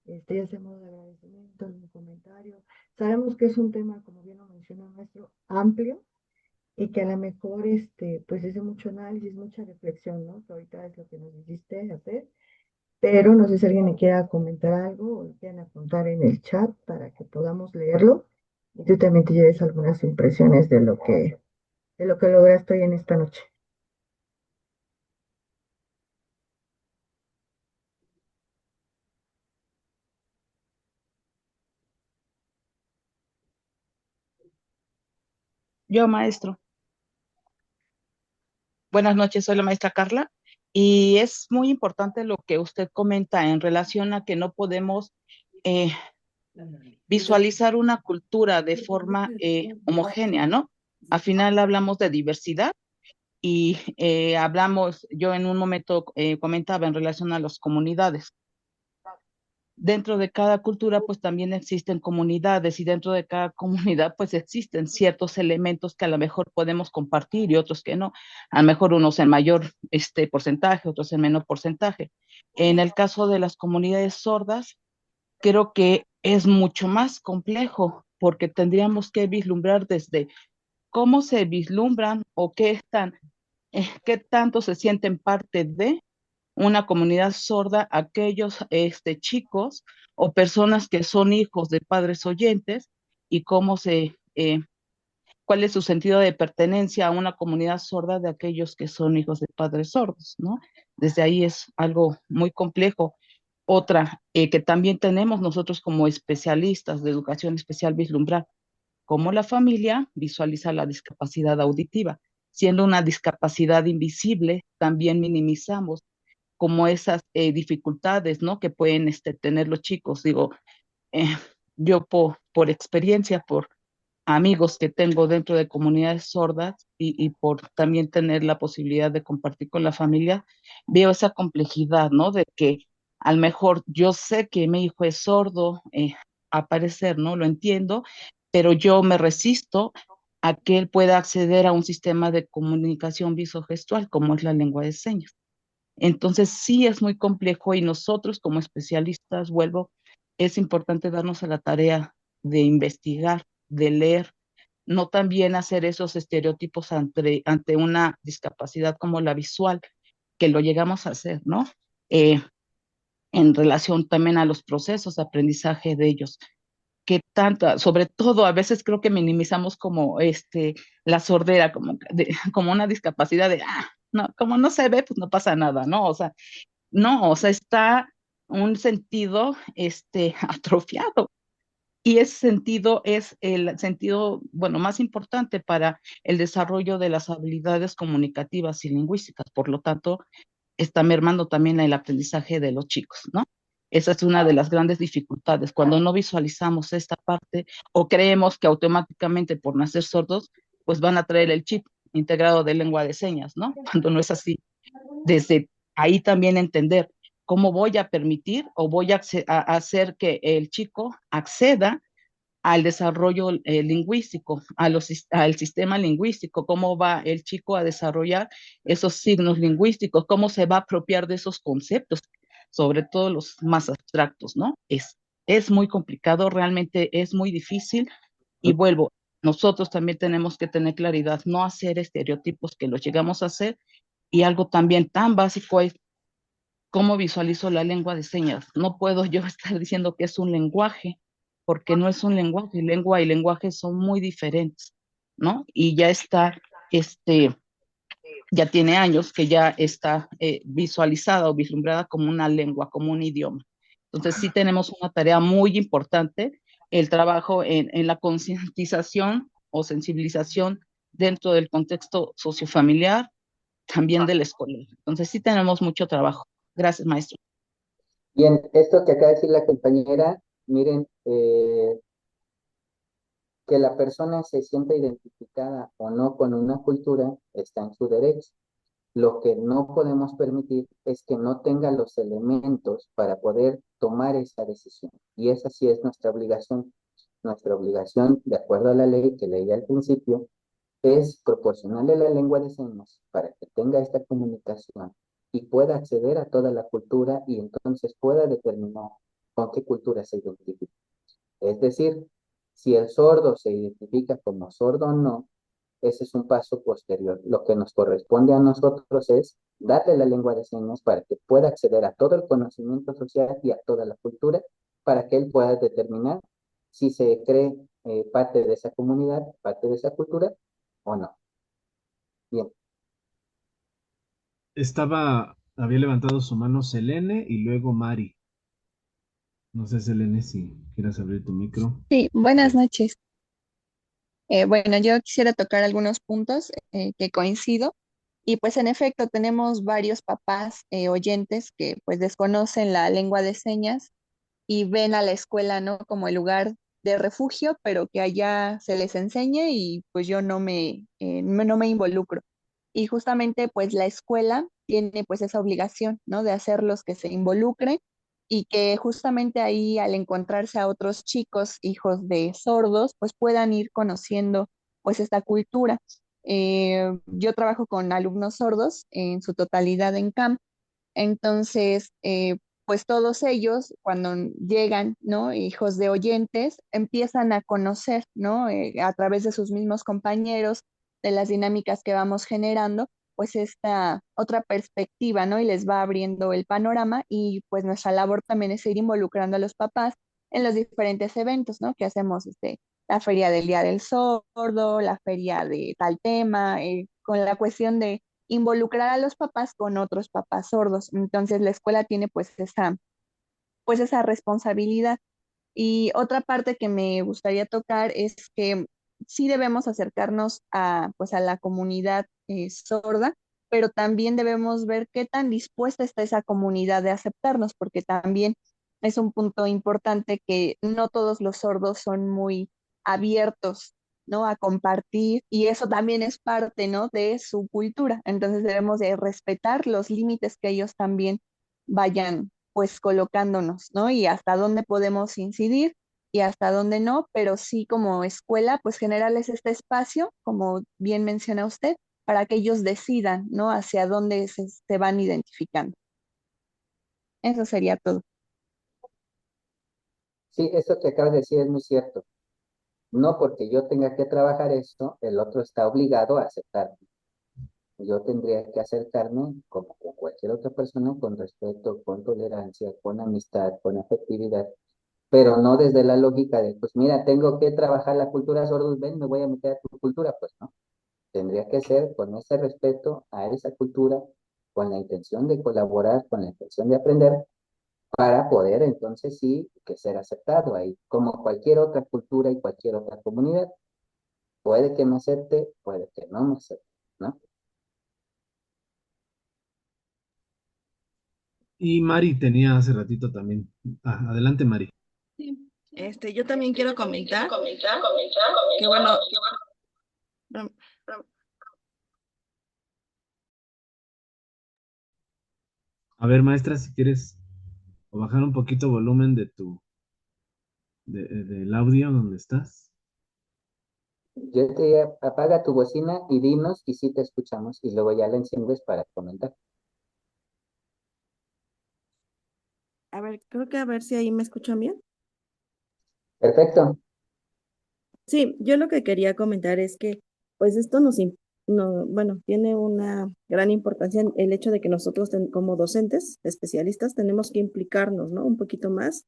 ya sea modo de agradecimiento, algún comentario. Sabemos que es un tema, como bien lo mencionó nuestro, amplio y que a lo mejor pues es de mucho análisis, mucha reflexión, ¿no? Que ahorita es lo que nos hiciste hacer, pero no sé si alguien me quiera comentar algo o lo quieran apuntar en el chat para que podamos leerlo y tú también te lleves algunas impresiones de lo que lograste hoy en esta noche. Yo, maestro. Buenas noches, soy la maestra Carla y es muy importante lo que usted comenta en relación a que no podemos eh, visualizar una cultura de forma homogénea, ¿no? Al final hablamos de diversidad y yo en un momento comentaba en relación a las comunidades. dentro de cada cultura pues también existen comunidades y dentro de cada comunidad pues existen ciertos elementos que a lo mejor podemos compartir y otros que no. A lo mejor unos en mayor porcentaje, otros en menor porcentaje. En el caso de las comunidades sordas, creo que es mucho más complejo porque tendríamos que vislumbrar desde cómo se vislumbran o qué tanto se sienten parte de una comunidad sorda aquellos chicos o personas que son hijos de padres oyentes y cuál es su sentido de pertenencia a una comunidad sorda de aquellos que son hijos de padres sordos, ¿no? Desde ahí es algo muy complejo. Otra que también tenemos nosotros como especialistas de educación especial vislumbrar, cómo la familia visualiza la discapacidad auditiva. Siendo una discapacidad invisible, también minimizamos como esas dificultades, ¿no? Que pueden tener los chicos. Digo, eh, yo por experiencia, por amigos que tengo dentro de comunidades sordas y por también tener la posibilidad de compartir con la familia, veo esa complejidad, ¿no? De que a lo mejor yo sé que mi hijo es sordo, a parecer, ¿no? Lo entiendo, pero yo me resisto a que él pueda acceder a un sistema de comunicación visogestual como es la lengua de señas. Entonces sí es muy complejo y nosotros como especialistas, vuelvo, es importante darnos a la tarea de investigar, de leer, no también hacer esos estereotipos ante una discapacidad como la visual, que lo llegamos a hacer, ¿no? Eh, en relación también a los procesos de aprendizaje de ellos. Que tanta, sobre todo a veces creo que minimizamos como la sordera, como una discapacidad de, no, como no se ve, pues no pasa nada, ¿no? O sea, no, o sea, está un sentido atrofiado. Y ese sentido es el sentido, bueno, más importante para el desarrollo de las habilidades comunicativas y lingüísticas. Por lo tanto, está mermando también el aprendizaje de los chicos, ¿no? Esa es una de las grandes dificultades. Cuando no visualizamos esta parte o creemos que automáticamente por nacer sordos, pues van a traer el chip integrado de lengua de señas, ¿no? Cuando no es así. Desde ahí también entender cómo voy a permitir o voy a hacer que el chico acceda al desarrollo lingüístico, al sistema lingüístico, cómo va el chico a desarrollar esos signos lingüísticos, cómo se va a apropiar de esos conceptos, sobre todo los más abstractos, ¿no? Es muy complicado, realmente es muy difícil y vuelvo, nosotros también tenemos que tener claridad, no hacer estereotipos que los llegamos a hacer y algo también tan básico es cómo visualizo la lengua de señas. No puedo yo estar diciendo que es un lenguaje, porque no es un lenguaje. Lengua y lenguaje son muy diferentes, ¿no? Y ya está, ya tiene años que ya está visualizada o vislumbrada como una lengua, como un idioma. Entonces sí tenemos una tarea muy importante, el trabajo en la concientización o sensibilización dentro del contexto sociofamiliar, también de la escuela. Entonces sí tenemos mucho trabajo. Gracias, maestro. Bien, esto que acaba de decir la compañera, miren, que la persona se sienta identificada o no con una cultura está en su derecho. Lo que no podemos permitir es que no tenga los elementos para poder tomar esa decisión. Y esa sí es nuestra obligación. Nuestra obligación, de acuerdo a la ley que leí al principio, es proporcionarle la lengua de señas para que tenga esta comunicación y pueda acceder a toda la cultura y entonces pueda determinar con qué cultura se identifica. Es decir, si el sordo se identifica como sordo o no, ese es un paso posterior. Lo que nos corresponde a nosotros es darle la lengua de señas para que pueda acceder a todo el conocimiento social y a toda la cultura, para que él pueda determinar si se cree parte de esa comunidad, parte de esa cultura o no. Bien. Había levantado su mano Selene y luego Mari. No sé, Selene, si quieres abrir tu micro. Sí, buenas noches. Bueno, yo quisiera tocar algunos puntos que coincido y pues en efecto tenemos varios papás oyentes que pues desconocen la lengua de señas y ven a la escuela, ¿no? Como el lugar de refugio, pero que allá se les enseñe y pues yo no me involucro. Y justamente pues la escuela tiene pues esa obligación, ¿no? De hacerlos que se involucren y que justamente ahí al encontrarse a otros chicos, hijos de sordos, pues puedan ir conociendo pues esta cultura. Yo trabajo con alumnos sordos en su totalidad en CAM, entonces, pues todos ellos, cuando llegan, ¿no? Hijos de oyentes, empiezan a conocer, ¿no? A través de sus mismos compañeros, de las dinámicas que vamos generando, pues esta otra perspectiva, ¿no? Y les va abriendo el panorama y pues nuestra labor también es ir involucrando a los papás en los diferentes eventos, ¿no? Que hacemos, la feria del Día del Sordo, la feria de tal tema, con la cuestión de involucrar a los papás con otros papás sordos. Entonces la escuela tiene pues esa responsabilidad. Y otra parte que me gustaría tocar es que sí debemos acercarnos a, pues a la comunidad sorda, pero también debemos ver qué tan dispuesta está esa comunidad de aceptarnos, porque también es un punto importante que no todos los sordos son muy abiertos, ¿no? A compartir y eso también es parte, ¿no? De su cultura. Entonces debemos de respetar los límites que ellos también vayan pues colocándonos, ¿no? Y hasta dónde podemos incidir y hasta dónde no, pero sí como escuela, pues generarles este espacio, como bien menciona usted, para que ellos decidan, ¿no? Hacia dónde se van identificando. Eso sería todo. Sí, eso que acabas de decir es muy cierto. No porque yo tenga que trabajar esto, el otro está obligado a aceptarme. Yo tendría que acercarme como con cualquier otra persona con respeto, con tolerancia, con amistad, con afectividad, pero no desde la lógica de, pues mira, tengo que trabajar la cultura sordos, ven, me voy a meter a tu cultura, pues no. Tendría que ser con ese respeto a esa cultura, con la intención de colaborar, con la intención de aprender, para poder entonces sí que ser aceptado ahí, como cualquier otra cultura y cualquier otra comunidad. Puede que me acepte, puede que no me acepte, ¿no? Y Mari tenía hace ratito también. Adelante, Mari. Sí, yo también quiero comentar que bueno, mm, A ver, maestra, si quieres o bajar un poquito volumen de del audio donde estás. Yo te diría, apaga tu bocina y dinos y sí te escuchamos y luego ya la enciendes para comentar. a ver, creo que a ver si ahí me escuchan bien. Perfecto. Sí, yo lo que quería comentar es que, pues esto bueno, tiene una gran importancia en el hecho de que nosotros como docentes, especialistas, tenemos que implicarnos, ¿no? Un poquito más,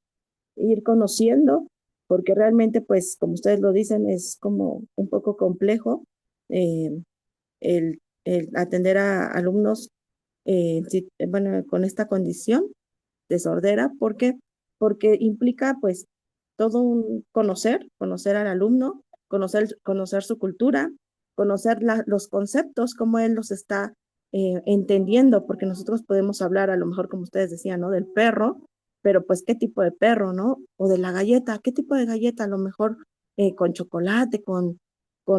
ir conociendo, porque realmente, pues, como ustedes lo dicen, es como un poco complejo eh, el atender a alumnos, bueno, con esta condición de sordera. ¿Por qué? Porque implica pues todo un conocer al alumno, conocer su cultura, conocer los conceptos, cómo él los está entendiendo, porque nosotros podemos hablar a lo mejor, como ustedes decían, ¿no? Del perro, pero pues qué tipo de perro, ¿no? O de la galleta, qué tipo de galleta, a lo mejor con chocolate, con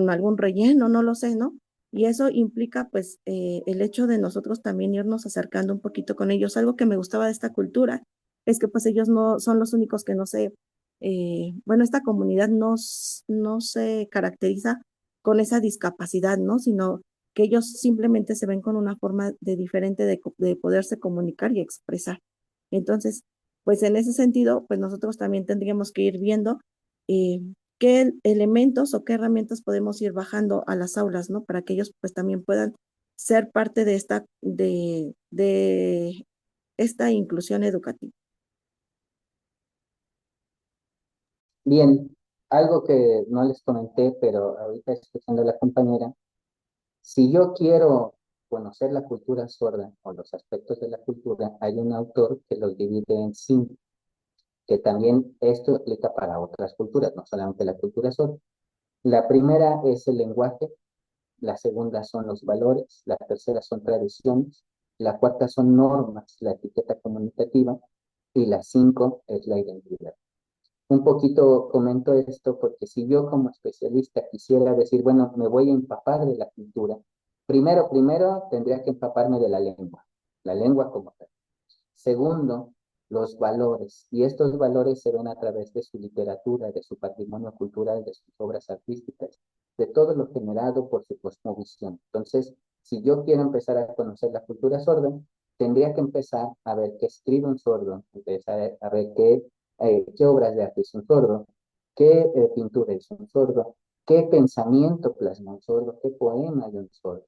algún relleno, no lo sé, ¿no? Y eso implica pues el hecho de nosotros también irnos acercando un poquito con ellos. Algo que me gustaba de esta cultura es que pues ellos no son los únicos que no se, bueno, esta comunidad no se caracteriza con esa discapacidad, ¿no? Sino que ellos simplemente se ven con una forma de diferente de poderse comunicar y expresar. Entonces, pues en ese sentido, pues nosotros también tendríamos que ir viendo eh, qué elementos o qué herramientas podemos ir bajando a las aulas, ¿no? Para que ellos pues también puedan ser parte de esta inclusión educativa. Bien, algo que no les comenté, pero ahorita escuchando a la compañera, si yo quiero conocer la cultura sorda o los aspectos de la cultura, hay un autor que los divide en cinco, que también esto aplica para otras culturas, no solamente la cultura sorda. La primera es el lenguaje, la segunda son los valores, la tercera son tradiciones, la cuarta son normas, la etiqueta comunicativa, y la cinco es la identidad. Un poquito comento esto porque si yo como especialista quisiera decir, bueno, me voy a empapar de la cultura, primero tendría que empaparme de la lengua como tal. Segundo, los valores, y estos valores se ven a través de su literatura, de su patrimonio cultural, de sus obras artísticas, de todo lo generado por su cosmovisión. Entonces, si yo quiero empezar a conocer la cultura sorda, tendría que empezar a ver qué escribe un sordo, empezar a ver qué obras de arte hizo un sordo, qué pintura hizo un sordo, qué pensamiento plasma un sordo, qué poema hay un sordo.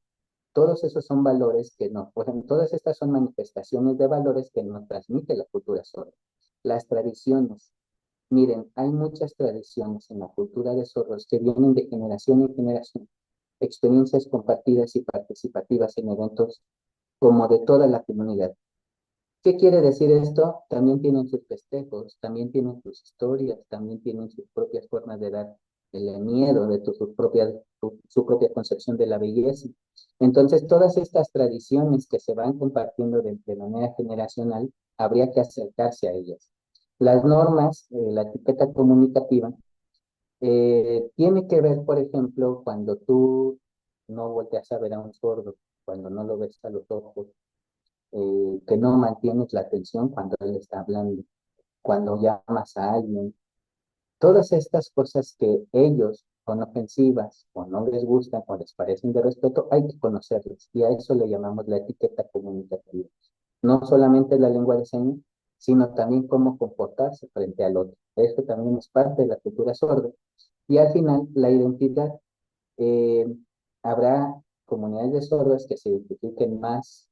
Todos esos son valores que no, por ejemplo, todas estas son manifestaciones de valores que nos transmite la cultura sorda. Las tradiciones, miren, hay muchas tradiciones en la cultura de sordos que vienen de generación en generación, experiencias compartidas y participativas en eventos como de toda la comunidad. ¿Qué quiere decir esto? También tienen sus festejos, también tienen sus historias, también tienen sus propias formas de dar el miedo, su propia concepción de la belleza. Entonces, todas estas tradiciones que se van compartiendo de manera generacional, habría que acercarse a ellas. Las normas, la etiqueta comunicativa, tiene que ver, por ejemplo, cuando tú no volteas a ver a un sordo, cuando no lo ves a los ojos, que no mantienes la atención cuando él está hablando, cuando llamas a alguien. Todas estas cosas que ellos son ofensivas o no les gustan o les parecen de respeto, hay que conocerlas y a eso le llamamos la etiqueta comunicativa. No solamente la lengua de señas, sino también cómo comportarse frente al otro. Esto también es parte de la cultura sorda. Y al final, la identidad. Eh, Habrá comunidades de sordos que se identifiquen más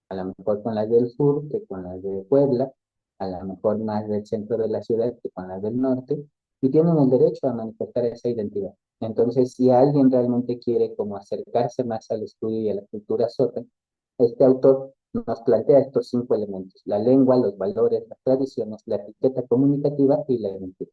a lo mejor con las del sur que con las de Puebla, a lo mejor más del centro de la ciudad que con las del norte, y tienen el derecho a manifestar esa identidad. Entonces, si alguien realmente quiere como acercarse más al estudio y a la cultura sorda, este autor nos plantea estos 5 elementos: la lengua, los valores, las tradiciones, la etiqueta comunicativa y la identidad.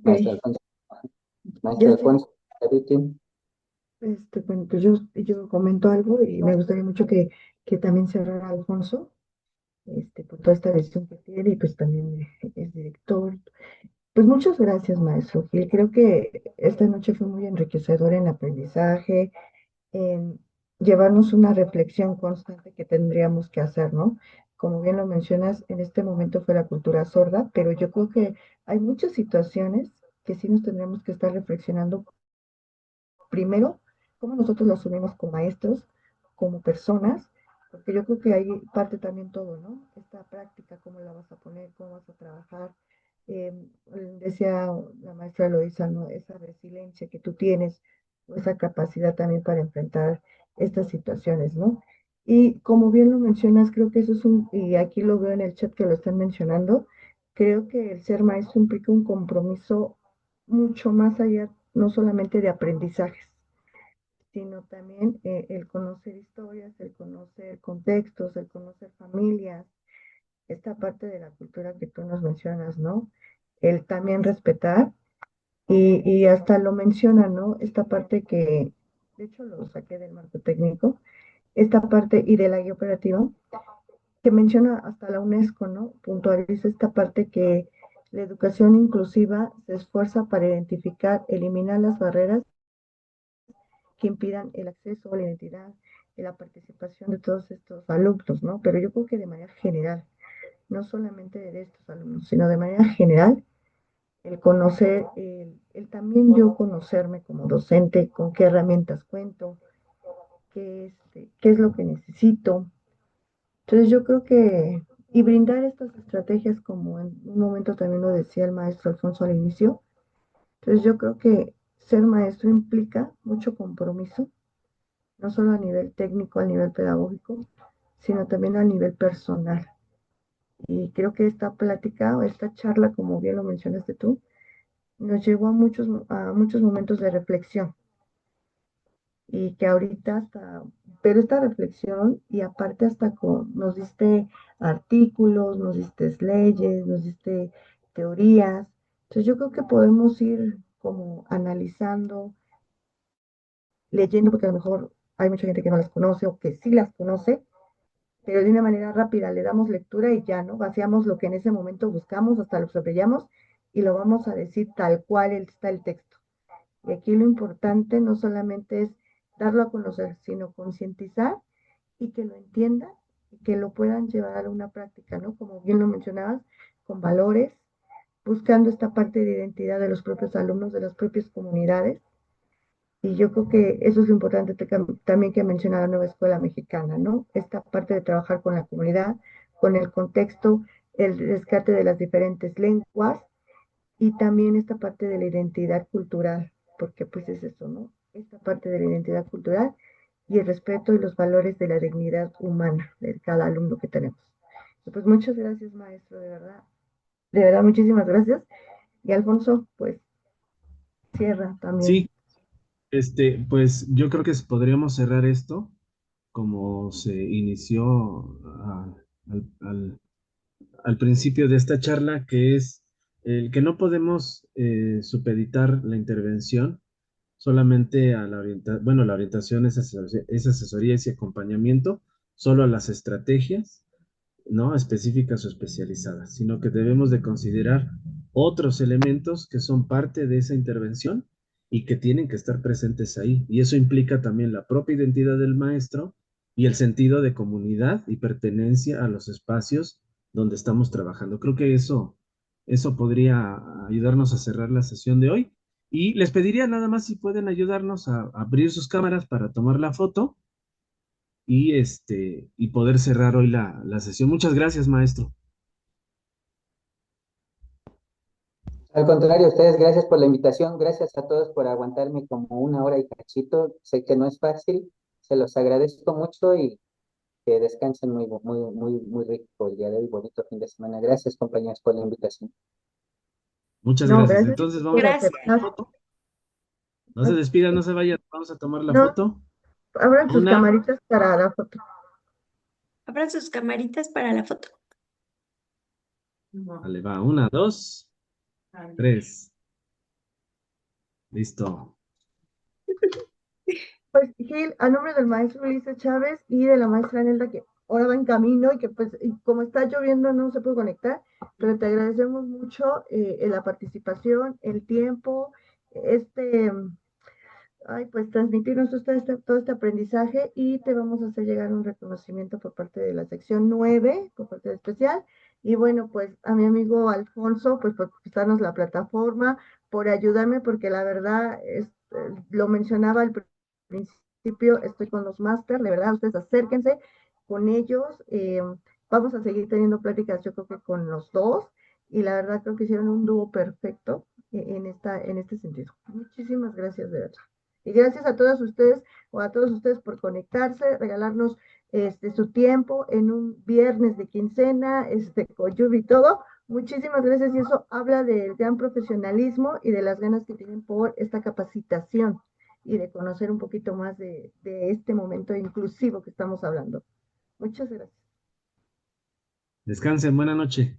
Maestro Ok, Alfonso, ya maestro sé. Alfonso, David, Bueno, pues yo comento algo y me gustaría mucho que también cerrara Alfonso, por toda esta visión que tiene y pues también es director. Pues muchas gracias, maestro Gil. Creo que esta noche fue muy enriquecedora en aprendizaje, en llevarnos una reflexión constante que tendríamos que hacer, ¿no? Como bien lo mencionas, en este momento fue la cultura sorda, pero yo creo que hay muchas situaciones que sí nos tendríamos que estar reflexionando. Primero, cómo nosotros lo asumimos como maestros, como personas, porque yo creo que ahí parte también todo, ¿no? Esta práctica, cómo la vas a poner, cómo vas a trabajar. Eh, Decía la maestra Eloisa, ¿no? Esa resiliencia que tú tienes, o esa capacidad también para enfrentar estas situaciones, ¿no? Y como bien lo mencionas, creo que eso es y aquí lo veo en el chat que lo están mencionando, creo que el ser maestro implica un compromiso mucho más allá, no solamente de aprendizajes, sino también el conocer historias, el conocer contextos, el conocer familias, esta parte de la cultura que tú nos mencionas, ¿no? El también respetar y hasta lo menciona, ¿no? Esta parte que, de hecho lo saqué del marco técnico, esta parte y de la guía operativa, que menciona hasta la UNESCO, ¿no? Puntualiza esta parte que la educación inclusiva se esfuerza para identificar, eliminar las barreras que impidan el acceso a la identidad y la participación de todos estos alumnos, ¿no? Pero yo creo que de manera general, no solamente de estos alumnos, sino de manera general, el conocer, el también yo conocerme como docente, con qué herramientas cuento, qué es lo que necesito. Entonces yo creo que, y brindar estas estrategias como en un momento también lo decía el maestro Alfonso al inicio, entonces yo creo que ser maestro implica mucho compromiso, no solo a nivel técnico, a nivel pedagógico, sino también a nivel personal. Y creo que esta plática o esta charla, como bien lo mencionaste tú, nos llevó a muchos momentos de reflexión y que ahorita hasta, pero esta reflexión y aparte hasta nos diste artículos, nos diste leyes, nos diste teorías. Entonces yo creo que podemos ir como analizando, leyendo, porque a lo mejor hay mucha gente que no las conoce o que sí las conoce, pero de una manera rápida le damos lectura y ya, ¿no? Vaciamos lo que en ese momento buscamos, hasta lo subrayamos y lo vamos a decir tal cual está el texto. Y aquí lo importante no solamente es darlo a conocer, sino concientizar y que lo entiendan y que lo puedan llevar a una práctica, ¿no? Como bien lo mencionabas, con valores, buscando esta parte de identidad de los propios alumnos, de las propias comunidades. Y yo creo que eso es lo importante también que menciona la nueva escuela mexicana, ¿no? Esta parte de trabajar con la comunidad, con el contexto, el rescate de las diferentes lenguas y también esta parte de la identidad cultural, porque pues es eso, ¿no? Esta parte de la identidad cultural y el respeto y los valores de la dignidad humana de cada alumno que tenemos. Y pues muchas gracias, maestro, de verdad, muchísimas gracias. Y Alfonso, pues cierra también. Sí, pues yo creo que podríamos cerrar esto como se inició al, al- al principio de esta charla, que es el que no podemos supeditar la intervención solamente a la orientación es asesoría y acompañamiento, solo a las estrategias, ¿no? Específicas o especializadas, sino que debemos de considerar otros elementos que son parte de esa intervención y que tienen que estar presentes ahí. Y eso implica también la propia identidad del maestro y el sentido de comunidad y pertenencia a los espacios donde estamos trabajando. Creo que eso podría ayudarnos a cerrar la sesión de hoy. Y les pediría nada más si pueden ayudarnos a abrir sus cámaras para tomar la foto y poder cerrar hoy la sesión. Muchas gracias, maestro. Al contrario, ustedes, gracias por la invitación, gracias a todos por aguantarme como una hora y cachito. Sé que no es fácil, se los agradezco mucho y que descansen muy rico el día de hoy, bonito fin de semana. Gracias, compañeros, por la invitación. Muchas No, gracias. gracias Entonces vamos por a Gracias. tomar la aceptar. foto. No se despidan, no se vayan. Vamos a tomar la No, foto. abran sus Una, camaritas para la foto. Abran sus camaritas para la foto. vale, va. Una, dos, tres. Listo. Pues Gil, a nombre del maestro Ulises Chávez y de la maestra Nelda, que ahora va en camino y que pues y como está lloviendo no se puede conectar, pero te agradecemos mucho la participación, el tiempo, este, pues transmitirnos todo este aprendizaje y te vamos a hacer llegar un reconocimiento por parte de la sección 9 por parte de especial. Y bueno, pues a mi amigo Alfonso, pues por prestarnos la plataforma, por ayudarme, porque la verdad, lo mencionaba al principio, estoy con los máster, de verdad, ustedes acérquense con ellos. Vamos a seguir teniendo pláticas, yo creo que con los dos, y la verdad creo que hicieron un dúo perfecto en este sentido. Muchísimas gracias, de verdad. Y gracias a todos ustedes o a todos ustedes por conectarse, regalarnos su tiempo en un viernes de quincena, con lluvia y todo. Muchísimas gracias y eso habla del gran profesionalismo y de las ganas que tienen por esta capacitación y de conocer un poquito más de este momento inclusivo que estamos hablando. Muchas gracias. Descansen. Buena noche.